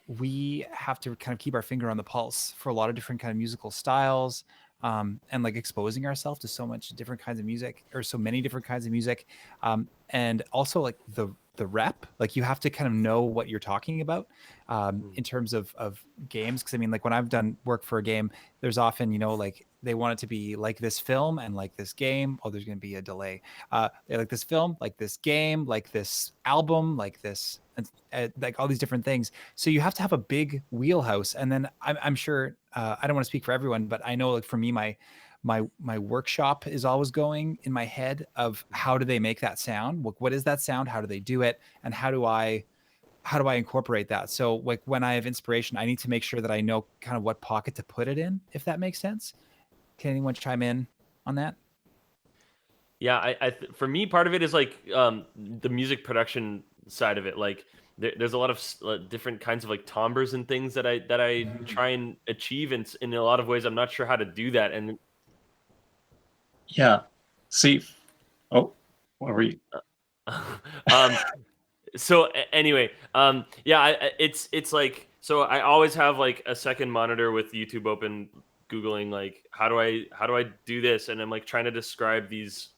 we have to kind of keep our finger on the pulse for a lot of different kind of musical styles, and like exposing ourselves to so much different kinds of music, or so many different kinds of music, and also like the rep, like you have to kind of know what you're talking about in terms of games. Because I mean, like when I've done work for a game, there's often, like they want it to be like this film and like this game. Oh, there's going to be a delay. They like this film, like this game, like this album, like this, and like all these different things. So you have to have a big wheelhouse. And then I'm sure, I don't want to speak for everyone, but I know like for me, my workshop is always going in my head of how do they make that sound? What is that sound? How do they do it? And how do I incorporate that? So like when I have inspiration, I need to make sure that I know kind of what pocket to put it in, if that makes sense. Can anyone chime in on that? Yeah, for me, part of it is like the music production side of it. Like there's a lot of different kinds of like timbres and things that I try and achieve, and in a lot of ways I'm not sure how to do that. And yeah, see, what were you? So anyway, it's like, so I always have like a second monitor with YouTube open, Googling like how do I do this, and I'm like trying to describe these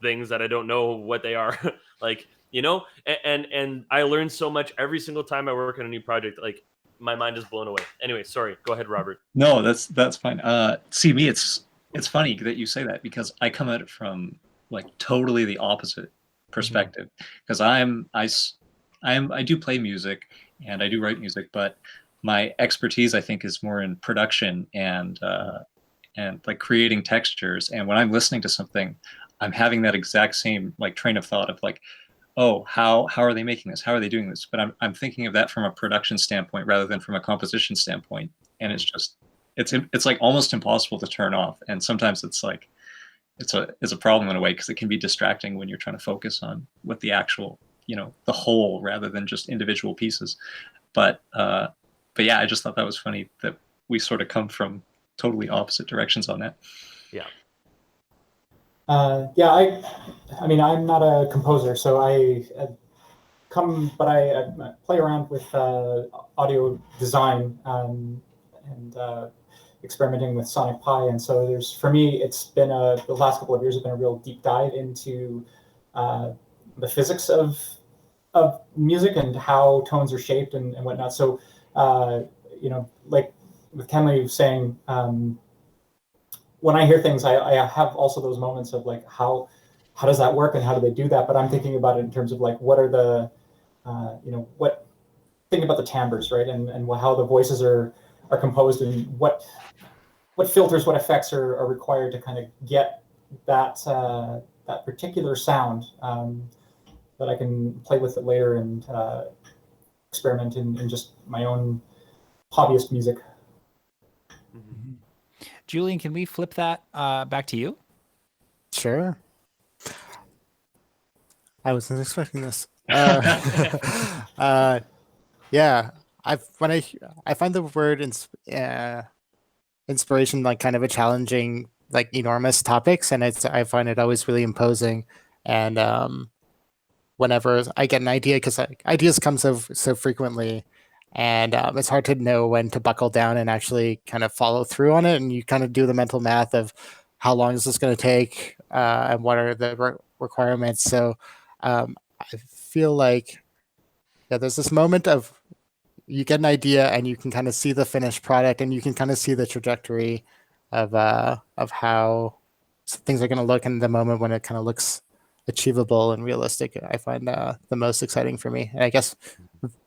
things that I don't know what they are. Like, and I learn so much every single time I work on a new project. Like my mind is blown away. Anyway, sorry, go ahead, Robert. No, that's fine. See, me, it's funny that you say that, because I come at it from like totally the opposite perspective, because I do play music and I do write music, but my expertise, I think, is more in production and like creating textures. And when I'm listening to something, I'm having that exact same like train of thought of like, oh, how are they making this? How are they doing this? But I'm thinking of that from a production standpoint rather than from a composition standpoint. And it's just it's like almost impossible to turn off. And sometimes it's like it's a problem in a way, because it can be distracting when you're trying to focus on what the actual, the whole rather than just individual pieces. But yeah, I just thought that was funny that we sort of come from totally opposite directions on that. Yeah. I mean, I'm not a composer, so I play around with audio design and experimenting with Sonic Pi. And so for me, it's been the last couple of years have been a real deep dive into the physics of music and how tones are shaped and whatnot. So, like with Kenley saying, when I hear things, I have also those moments of like, how does that work and how do they do that? But I'm thinking about it in terms of like, what are the, think about the timbres, right? And how the voices are composed, and what filters, what effects are required to kind of get that particular sound, that I can play with it later and experiment in just my own hobbyist music. Mm-hmm. Julian, can we flip that back to you? Sure. I wasn't expecting this. Yeah, I find the word inspiration like kind of a challenging, like enormous topics, and I find it always really imposing. And whenever I get an idea, because ideas come so frequently, and it's hard to know when to buckle down and actually kind of follow through on it. And you kind of do the mental math of how long is this going to take, and what are the requirements. So I I feel like there's this moment of you get an idea and you can kind of see the finished product and you can kind of see the trajectory of how things are going to look in the moment when it kind of looks achievable and realistic. I find the most exciting for me, and I guess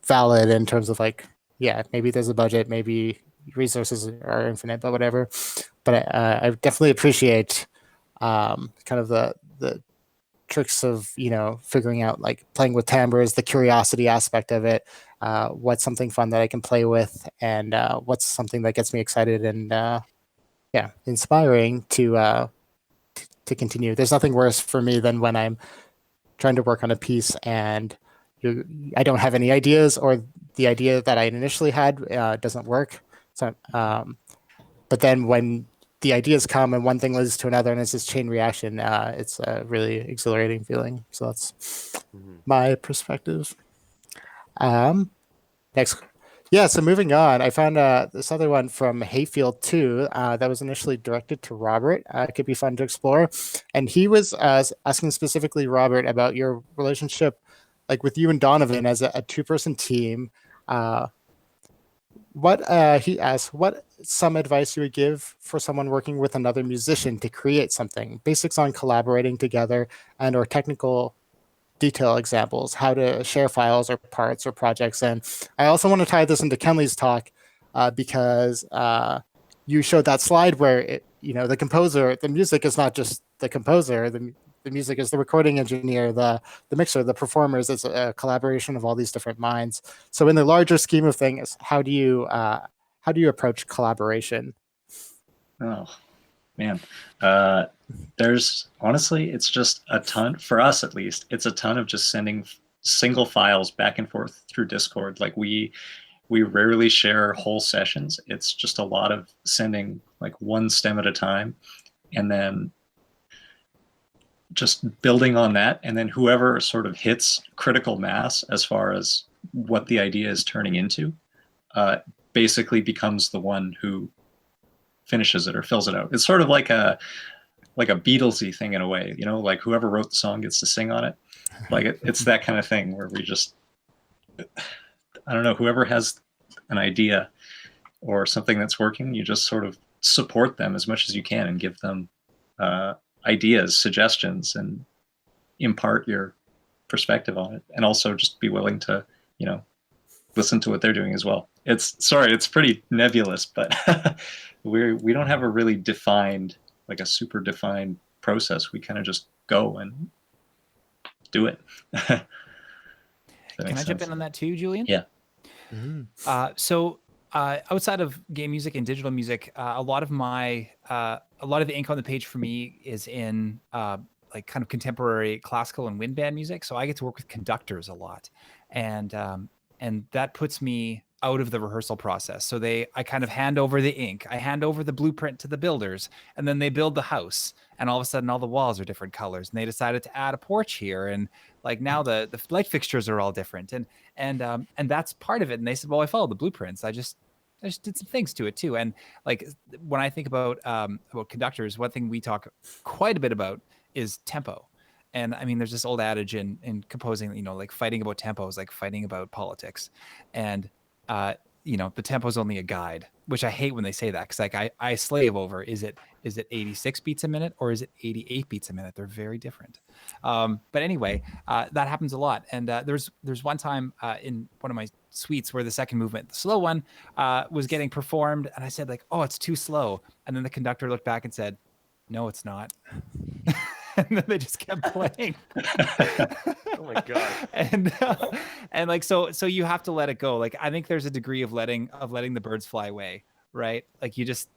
valid in terms of like, maybe there's a budget, maybe resources are infinite, but whatever. But I definitely appreciate kind of the tricks of figuring out, like, playing with timbres, the curiosity aspect of it, what's something fun that I can play with, and what's something that gets me excited and inspiring to continue. There's nothing worse for me than when I'm trying to work on a piece and I don't have any ideas, or the idea that I initially had doesn't work. So, but then when the ideas come and one thing leads to another and it's this chain reaction, it's a really exhilarating feeling. So that's my perspective. Next. So moving on, I found this other one from Hayfield 2 that was initially directed to Robert. It could be fun to explore. And he was asking specifically, Robert, about your relationship, like with you and Donovan as a two-person team. He asked, what some advice you would give for someone working with another musician to create something, basics on collaborating together, and or technical detail examples, how to share files or parts or projects. And I also want to tie this into Kenley's talk because you showed that slide where the composer, the music is not just the composer, the music is the recording engineer, the mixer, the performers. It's a collaboration of all these different minds. So in the larger scheme of things, how do you approach collaboration? Oh man, there's honestly, it's just a ton, for us at least, it's a ton of just sending single files back and forth through Discord. Like we rarely share whole sessions. It's just a lot of sending like one stem at a time, and then just building on that. And then whoever sort of hits critical mass as far as what the idea is turning into, basically becomes the one who finishes it or fills it out. It's sort of like a Beatlesy thing in a way, like whoever wrote the song gets to sing on it. Like it's that kind of thing where we just, I don't know, whoever has an idea or something that's working, you just sort of support them as much as you can and give them ideas, suggestions, and impart your perspective on it. And also just be willing to, listen to what they're doing as well. It's pretty nebulous, but we don't have a really defined, like a super defined process. We kind of just go and do it. Can I jump in on that too, Julian? Yeah. Mm-hmm. So outside of game music and digital music, a lot of the ink on the page for me is in like kind of contemporary classical and wind band music. So I get to work with conductors a lot, and that puts me out of the rehearsal process. So I kind of hand over the ink, I hand over the blueprint to the builders, and then they build the house. And all of a sudden, all the walls are different colors. And they decided to add a porch here, and like now the light fixtures are all different. And that's part of it. And they said, well, I followed the blueprints. I just did some things to it too. And like when I think about conductors, one thing we talk quite a bit about is tempo. And I mean, there's this old adage in composing, like fighting about tempo is like fighting about politics. And the tempo is only a guide, which I hate when they say that, because like I slave over, is it 86 beats a minute or is it 88 beats a minute? They're very different. But anyway, that happens a lot. And there's one time in one of my suites where the second movement, the slow one, was getting performed, and I said like, oh, it's too slow. And then the conductor looked back and said, no, it's not. And then they just kept playing. Oh my god! And like so you have to let it go. Like I think there's a degree of letting the birds fly away, right? Like you just,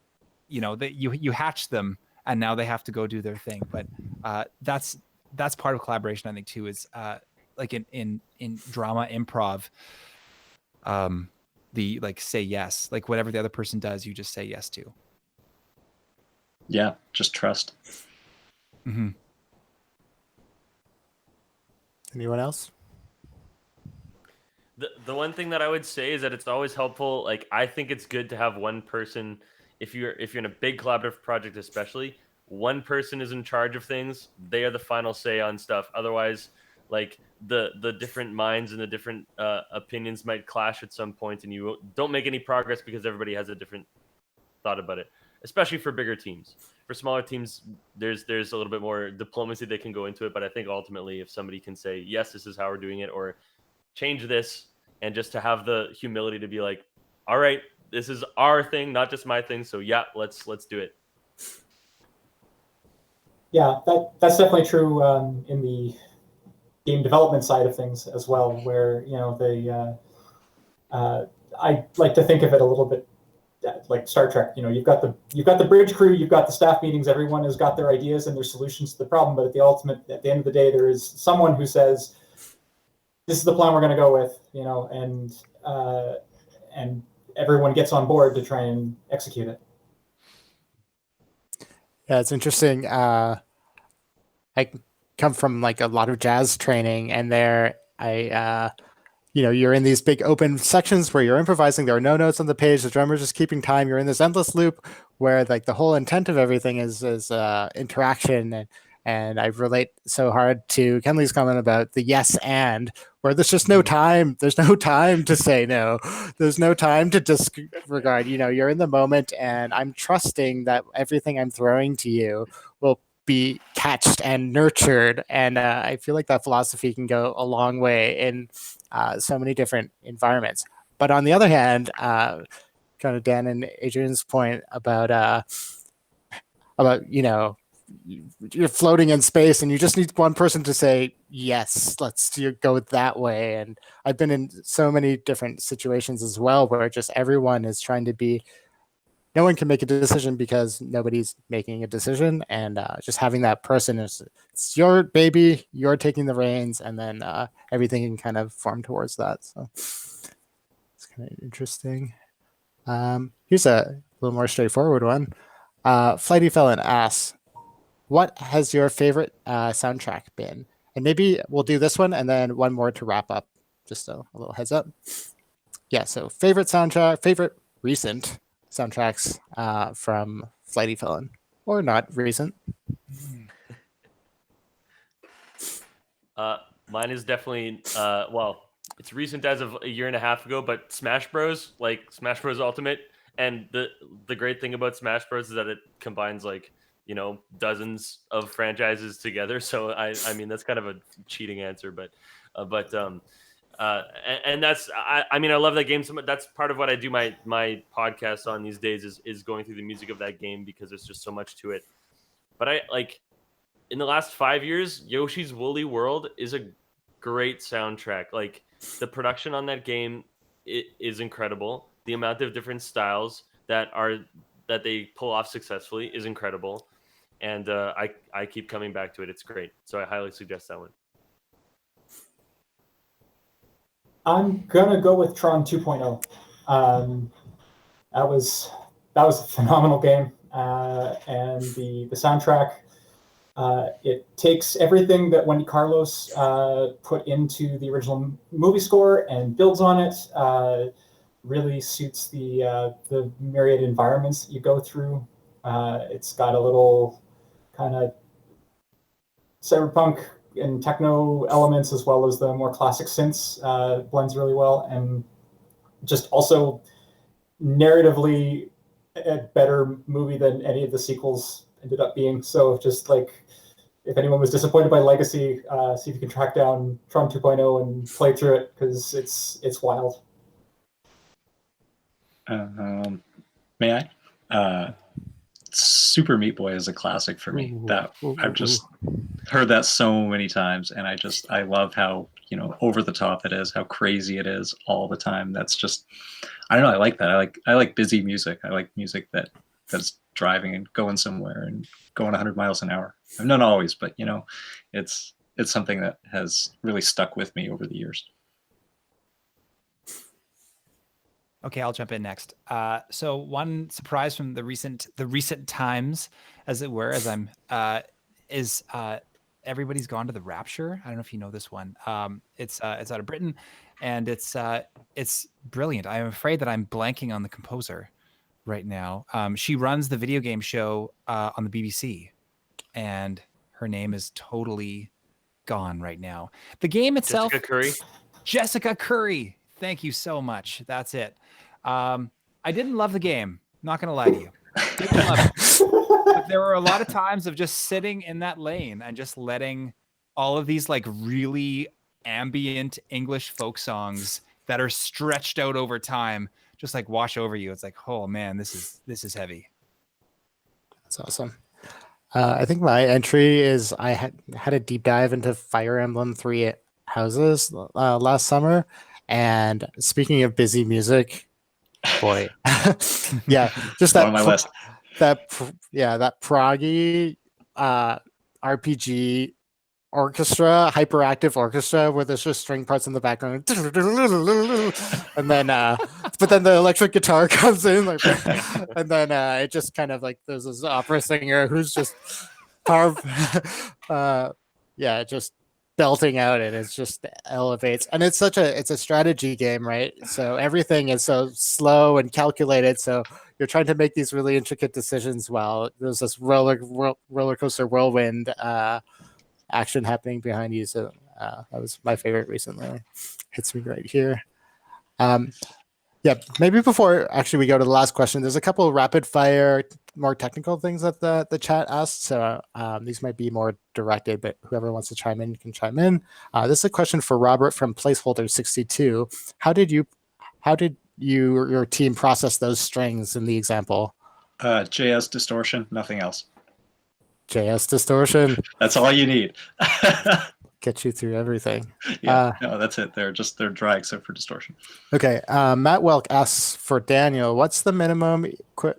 that you hatch them, and now they have to go do their thing. But that's part of collaboration, I think, too. Is like in drama, improv, the like say yes, like whatever the other person does, you just say yes to. Yeah, just trust. Mm-hmm. Anyone else? The one thing that I would say is that it's always helpful. Like I think it's good to have one person, if you're in a big collaborative project, especially, one person is in charge of things. They are the final say on stuff. Otherwise, like the different minds and the different opinions might clash at some point, and you don't make any progress because everybody has a different thought about it, especially for bigger teams. For smaller teams, there's a little bit more diplomacy that can go into it, but I think ultimately if somebody can say, yes, this is how we're doing it, or change this, and just to have the humility to be like, all right, this is our thing, not just my thing, so yeah, let's do it. Yeah, that's definitely true in the game development side of things as well, where I like to think of it a little bit like Star Trek. You've got the bridge crew, you've got the staff meetings, everyone has got their ideas and their solutions to the problem, but at the end of the day, there is someone who says, this is the plan we're going to go with, and everyone gets on board to try and execute it. Yeah, it's interesting. I come from like a lot of jazz training, and you're in these big open sections where you're improvising. There are no notes on the page. The drummer's just keeping time. You're in this endless loop where like the whole intent of everything is interaction. And I relate so hard to Kenley's comment about the yes and, where there's just no time. There's no time to say no. There's no time to disregard. You're in the moment, and I'm trusting that everything I'm throwing to you will be catched and nurtured. And I feel like that philosophy can go a long way in so many different environments. But on the other hand, kind of Dan and Adrian's point about you're floating in space and you just need one person to say, yes, let's go that way. And I've been in so many different situations as well where just everyone is trying to be, no one can make a decision because nobody's making a decision. And just having that person, it's your baby, you're taking the reins, and then everything can kind of form towards that. So it's kind of interesting. Here's a little more straightforward one. Flighty Felon asks, what has your favorite soundtrack been? And maybe we'll do this one and then one more to wrap up. Just a little heads up. Yeah, so favorite recent soundtracks from Flighty Felon, or not recent. Mine is definitely, it's recent as of a year and a half ago, but Smash Bros, like Smash Bros Ultimate. And the great thing about Smash Bros is that it combines like, dozens of franchises together. So I mean, that's kind of a cheating answer, but and that's, I mean, I love that game so much. That's part of what I do my podcast on these days is going through the music of that game, because there's just so much to it. But I like, in the last 5 years, Yoshi's Woolly World is a great soundtrack. Like, the production on that game is incredible. The amount of different styles that they pull off successfully is incredible. And I keep coming back to it. It's great. So I highly suggest that one. I'm gonna go with Tron 2.0. That was a phenomenal game, and the soundtrack. It takes everything that Wendy Carlos put into the original movie score and builds on it. Really suits the myriad environments that you go through. It's got a little kind of cyberpunk and techno elements, as well as the more classic synths. Blends really well, and just also narratively a better movie than any of the sequels ended up being. So just like, if anyone was disappointed by Legacy, see if you can track down Tron 2.0 and play through it, because it's wild. May I? Super Meat Boy is a classic for me. I've just heard that so many times, and I love how over the top it is, how crazy it is all the time. That's just, I don't know. I like that. I like busy music. I like music that's driving and going somewhere and going 100 miles an hour. Not always, but it's something that has really stuck with me over the years. Okay, I'll jump in next. So one surprise from the recent times, as it were, is Everybody's Gone to the Rapture. I don't know if you know this one. It's out of Britain, and it's brilliant. I'm afraid that I'm blanking on the composer right now. She runs the video game show on the BBC, and her name is totally gone right now. The game itself, Jessica Curry. Thank you so much. That's it. I didn't love the game. Not gonna lie to you. Didn't love it. But there were a lot of times of just sitting in that lane and just letting all of these like really ambient English folk songs that are stretched out over time just like wash over you. It's like, oh man, this is heavy. That's awesome. I think my entry is I had a deep dive into Fire Emblem 3 Houses last summer. And speaking of busy music, boy, yeah, just that on my list. that proggy RPG orchestra, hyperactive orchestra, where there's just string parts in the background, and then but then the electric guitar comes in, like, and then it just kind of like there's this opera singer who's just just belting out, and it just elevates. And it's a strategy game, right? So everything is so slow and calculated, so you're trying to make these really intricate decisions while there's this roller coaster whirlwind action happening behind you. So that was my favorite recently. Hits me right here. Maybe before actually we go to the last question, there's a couple of rapid fire, more technical things that the chat asked. So these might be more directed, but whoever wants to chime in can chime in. This is a question for Robert from Placeholder 62. How did your team process those strings in the example? JS distortion, nothing else. JS distortion. That's all you need. Get you through everything. No, that's it. They're dry except for distortion. Okay. Matt Welk asks for Daniel, what's the minimum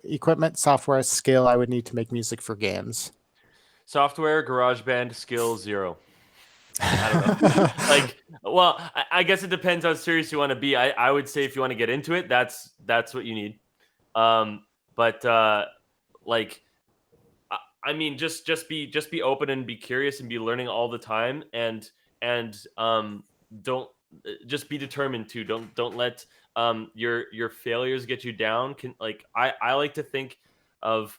equipment software skill I would need to make music for games? Software, GarageBand, skill 0. I don't know. I guess it depends how serious you want to be. I would say if you want to get into it, that's what you need. I mean, just be open and be curious and be learning all the time, and don't just be determined to don't let your failures get you down. I like to think of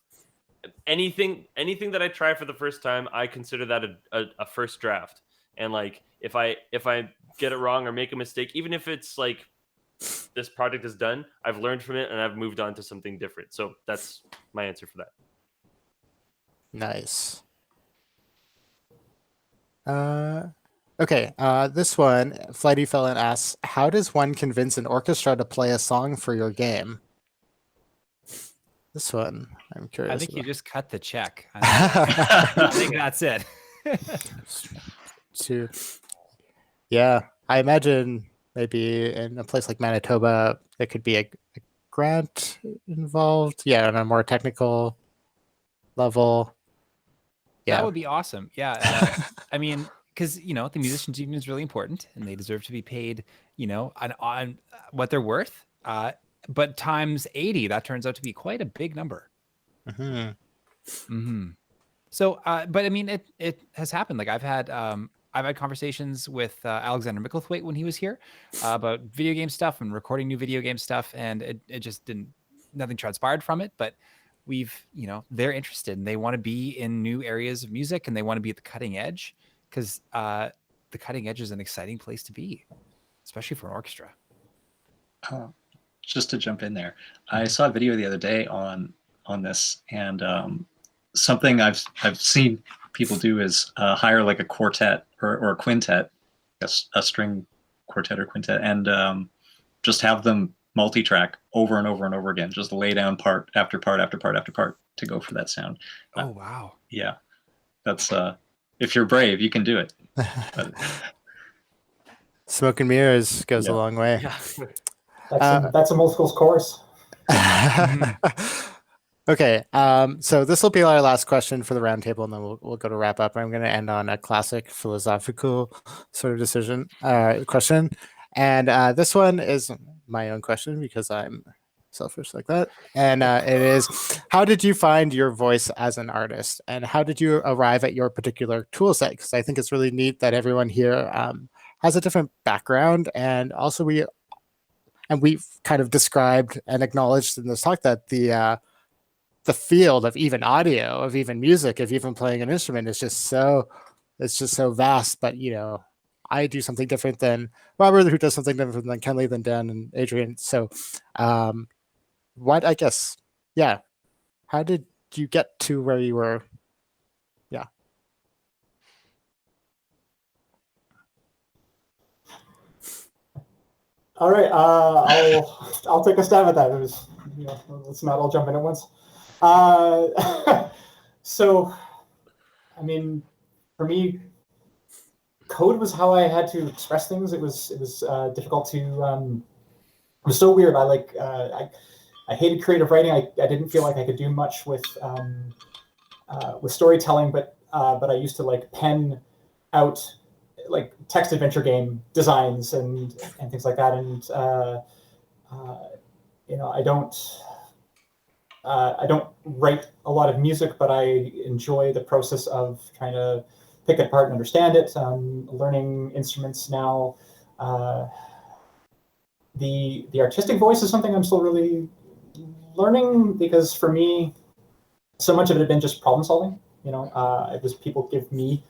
anything that I try for the first time, I consider that a first draft. And like if I get it wrong or make a mistake, even if it's like this project is done, I've learned from it and I've moved on to something different. So that's my answer for that. Nice. Okay. This one, Flighty Felon asks, how does one convince an orchestra to play a song for your game? This one, I'm curious. I think you just cut the check. I think that's it. I imagine maybe in a place like Manitoba, there could be a grant involved. Yeah, on a more technical level. Yeah, that would be awesome. Yeah, I mean, because the musicians union is really important, and they deserve to be paid, on what they're worth. But times 80, that turns out to be quite a big number. Mm-hmm. Mm-hmm. So, but I mean, it has happened. Like I've had conversations with Alexander Micklethwaite when he was here about video game stuff and recording new video game stuff, and it just nothing transpired from it. But they're interested and they want to be in new areas of music and they want to be at the cutting edge, because the cutting edge is an exciting place to be, especially for an orchestra. Just to jump in there, I saw a video the other day on this, and something I've seen people do is hire like a quartet or a quintet, a string quartet or quintet, and just have them multi-track over and over and over again, just lay down part after part after part after part to go for that sound. Oh wow. Yeah, that's if you're brave, you can do it. Smoke and mirrors goes a long way. Yeah. That's a multiples course. Okay, so this will be our last question for the roundtable, and then we'll go to wrap up. I'm going to end on a classic philosophical sort of question, and this one is my own question because I'm selfish like that. And it is, how did you find your voice as an artist, and how did you arrive at your particular tool set? Because I think it's really neat that everyone here has a different background, and also we've kind of described and acknowledged in this talk that the field of even audio, of even music, of even playing an instrument is just so it's just so vast. But I do something different than Robert, who does something different than Kenley, than Dan and Adrian. So, I guess, yeah. How did you get to where you were? Yeah. All right, I'll take a stab at that. It was, let's not all jump in at once. So, I mean, for me, code was how I had to express things. It was difficult to. It was so weird. I hated creative writing. I didn't feel like I could do much with storytelling, but I used to like pen out like text adventure game designs and things like that. And I don't write a lot of music, but I enjoy the process of trying to pick it apart and understand it. Learning instruments now. The artistic voice is something I'm still really learning, because for me, so much of it had been just problem solving. It was people give me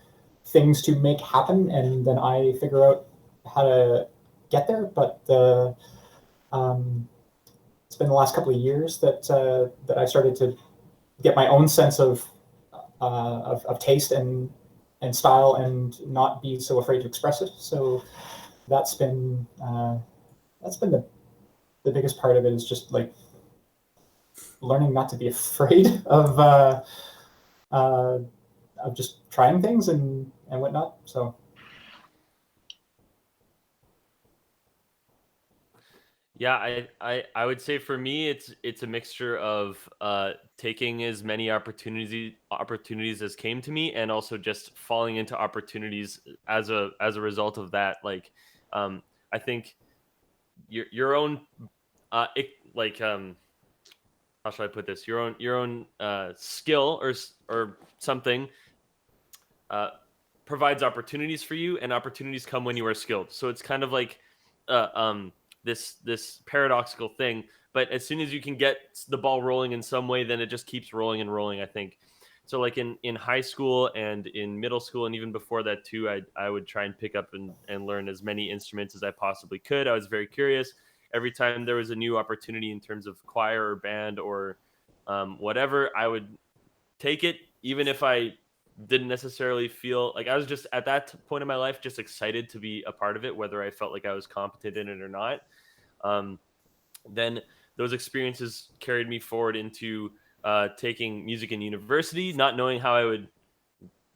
things to make happen, and then I figure out how to get there. But it's been the last couple of years that I started to get my own sense of taste and style, and not be so afraid to express it. So that's been the biggest part of it, is just like learning not to be afraid of just trying things and whatnot. So. Yeah, I would say for me it's a mixture of taking as many opportunities as came to me, and also just falling into opportunities as a result of that. Like, I think your own how should I put this? Your own skill or something provides opportunities for you, and opportunities come when you are skilled. So it's kind of like this paradoxical thing, but as soon as you can get the ball rolling in some way, then it just keeps rolling and rolling, I think. So like in high school and in middle school, and even before that too, I would try and pick up and learn as many instruments as I possibly could. I was very curious. Every time there was a new opportunity in terms of choir or band or whatever, I would take it, even if I didn't necessarily feel like I was just at that point in my life just excited to be a part of it, whether I felt like I was competent in it or not. Then those experiences carried me forward into taking music in university, not knowing how I would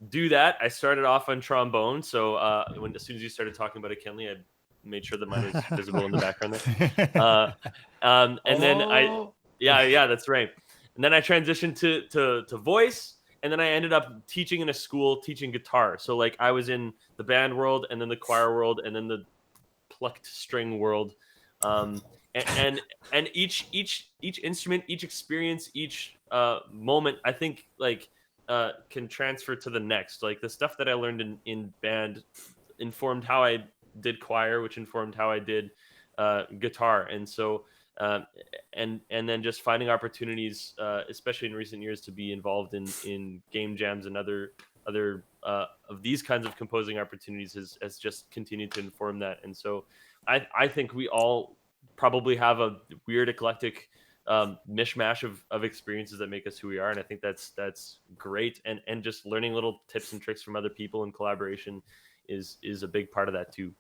do that. I started off on trombone, so as soon as you started talking about it, Kenley, I made sure that mine was visible in the background there. And then that's right. And then I transitioned to voice. And then I ended up teaching in a school, teaching guitar. So like I was in the band world, and then the choir world, and then the plucked string world. And each instrument, each experience, each moment, I think like can transfer to the next. Like the stuff that I learned in band informed how I did choir, which informed how I did guitar. And so and then just finding opportunities, especially in recent years, to be involved in game jams and other of these kinds of composing opportunities has just continued to inform that. And so I think we all probably have a weird eclectic mishmash of experiences that make us who we are, and I think that's great. And just learning little tips and tricks from other people in collaboration is a big part of that too.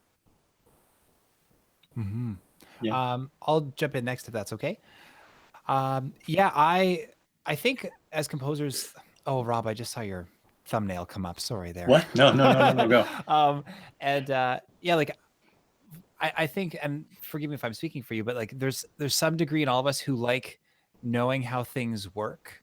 Mm-hmm. Yeah. I'll jump in next if that's okay. I think as composers. Oh, Rob, I just saw your thumbnail come up. Sorry there. What? No, go. I think, and forgive me if I'm speaking for you, but like there's some degree in all of us who like knowing how things work.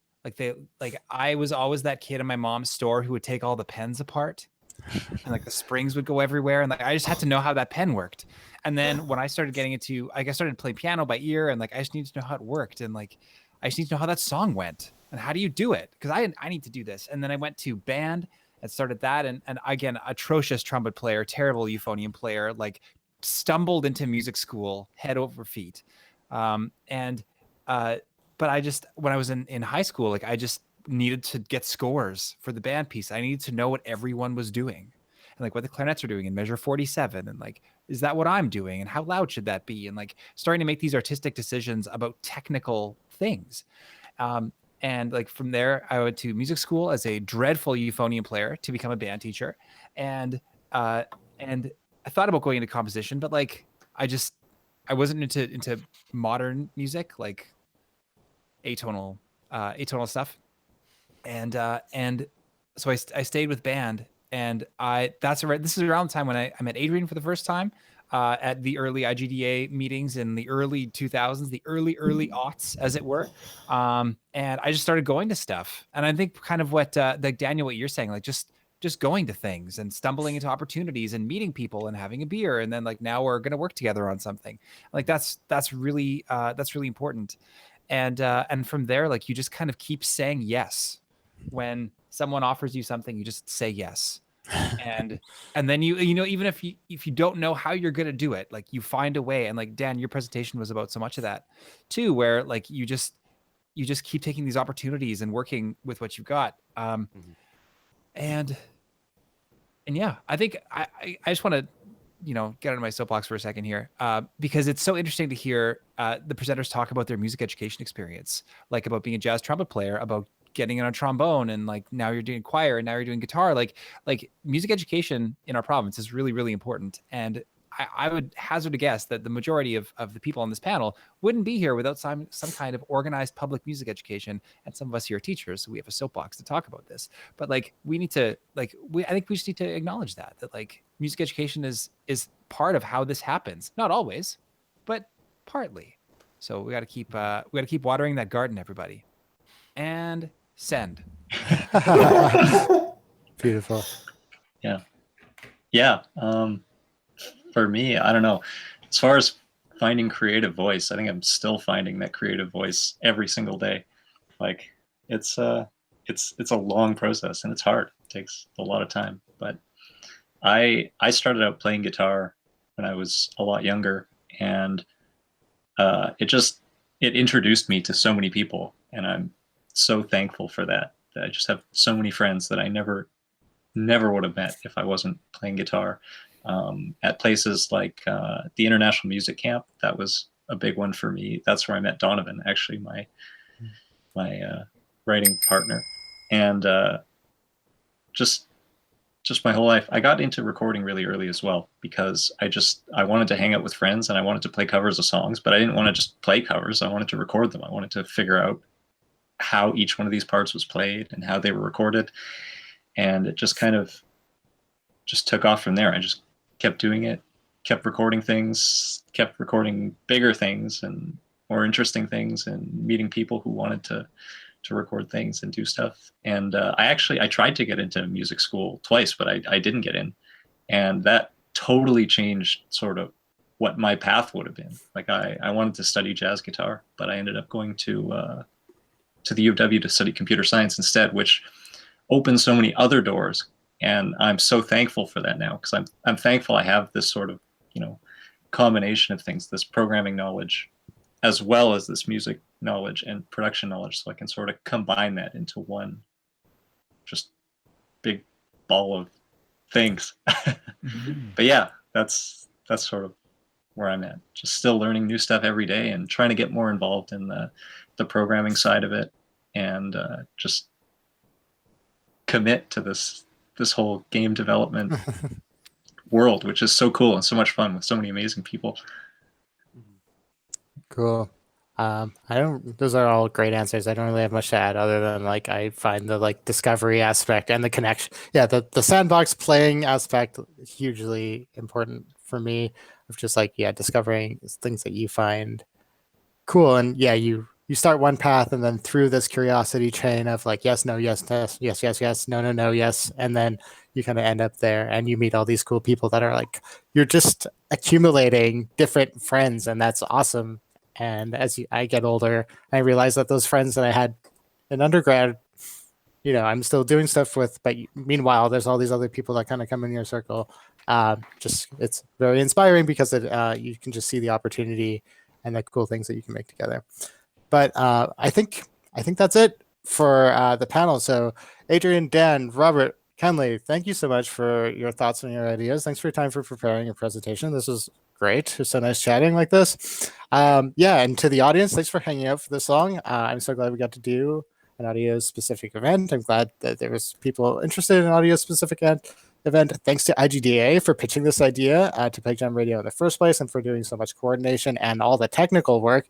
I was always that kid in my mom's store who would take all the pens apart, and like the springs would go everywhere, and like I just had to know how that pen worked. And then when I started getting into, like, I started playing piano by ear, and like I just needed to know how it worked, and like I just need to know how that song went and how do you do it, because I need to do this. And then I went to band and started that, and again, atrocious trumpet player, terrible euphonium player, like stumbled into music school head over feet. But I just, when I was in high school, like I just needed to get scores for the band piece. I needed to know what everyone was doing and like what the clarinets are doing in measure 47. And like, is that what I'm doing? And how loud should that be? And like starting to make these artistic decisions about technical things. And like from there, I went to music school as a dreadful euphonium player to become a band teacher. And I thought about going into composition, but like, I wasn't into modern music, like atonal stuff. And so I stayed with band, and this is around the time when I met Adrian for the first time at the early IGDA meetings in the early 2000s, the early aughts, as it were. And I just started going to stuff. And I think kind of what like Daniel, what you're saying, like just going to things and stumbling into opportunities and meeting people and having a beer, and then like now we're going to work together on something. Like that's really important. And from there, like you just kind of keep saying yes. When someone offers you something, you just say yes. And then you know, even if you don't know how you're going to do it, like you find a way. And like Dan, your presentation was about so much of that too, where like you just keep taking these opportunities and working with what you've got. And yeah, I think I just want to, you know, get out of my soapbox for a second here, because it's so interesting to hear the presenters talk about their music education experience, like about being a jazz trumpet player, about getting on a trombone, and like now you're doing choir, and now you're doing guitar. Like music education in our province is really, really important. And I would hazard a guess that the majority of the people on this panel wouldn't be here without some kind of organized public music education. And some of us here are teachers, so we have a soapbox to talk about this. But like we need to I think we just need to acknowledge that like music education is part of how this happens. Not always, but partly. So we got to keep watering that garden, everybody. And send. Beautiful. Yeah. For me, I don't know. As far as finding creative voice, I think I'm still finding that creative voice every single day. Like it's a long process, and it's hard. It takes a lot of time. But I started out playing guitar when I was a lot younger, and it introduced me to so many people, and I'm so thankful for that. I just have so many friends that I never would have met if I wasn't playing guitar. At places like the International Music Camp, that was a big one for me. That's where I met Donovan, actually, my writing partner. And just my whole life, I got into recording really early as well, because I wanted to hang out with friends, and I wanted to play covers of songs, but I didn't want to just play covers. I wanted to record them. I wanted to figure out how each one of these parts was played and how they were recorded. And it just kind of just took off from there. I just kept doing it, kept recording things, kept recording bigger things and more interesting things, and meeting people who wanted to record things and do stuff. And I tried to get into music school twice, but I didn't get in. And that totally changed sort of what my path would have been. Like I wanted to study jazz guitar, but I ended up going to the U of W to study computer science instead, which opened so many other doors. And I'm so thankful for that now, because I'm thankful I have this sort of, you know, combination of things, this programming knowledge, as well as this music knowledge and production knowledge, so I can sort of combine that into one just big ball of things. But yeah, that's sort of where I'm at. Just still learning new stuff every day and trying to get more involved in the programming side of it, and just commit to this whole game development world, which is so cool and so much fun with so many amazing people. Cool. Those are all great answers. I don't really have much to add other than like I find the like discovery aspect and the connection. Yeah, the sandbox playing aspect hugely important for me, of just like, yeah, discovering things that you find cool. And yeah, you start one path, and then through this curiosity chain of like yes, no, yes, yes, no, yes, and then you kind of end up there, and you meet all these cool people that are like, you're just accumulating different friends, and that's awesome. And as I get older, I realize that those friends that I had in undergrad, you know, I'm still doing stuff with, but meanwhile, there's all these other people that kind of come in your circle. It's very inspiring, because you can just see the opportunity and the cool things that you can make together. But I think that's it for the panel. So Adrian, Dan, Robert, Kenley, thank you so much for your thoughts and your ideas. Thanks for your time for preparing your presentation. This was great. It was so nice chatting like this. And to the audience, thanks for hanging out for this long. I'm so glad we got to do an audio-specific event. I'm glad that there was people interested in an audio-specific event. Thanks to IGDA for pitching this idea to PegJam Radio in the first place and for doing so much coordination and all the technical work.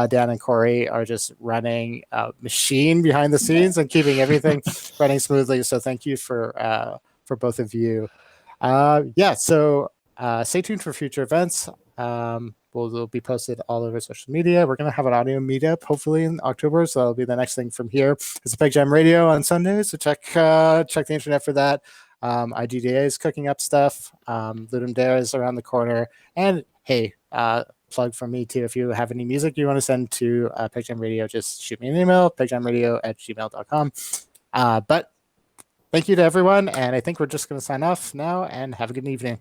Dan and Corey are just running a machine behind the scenes and keeping everything running smoothly. So thank you for both of you. So stay tuned for future events. Will be posted all over social media. We're going to have an audio meetup hopefully in October, so that'll be the next thing from here. It's a PegJam Radio on Sundays, so check the internet for that. IGDA is cooking up stuff. Ludum Dare is around the corner. And hey, plug from me too. If you have any music you want to send to PegJam Radio, just shoot me an email, pegjamradio@gmail.com. But thank you to everyone, and I think we're just going to sign off now and have a good evening.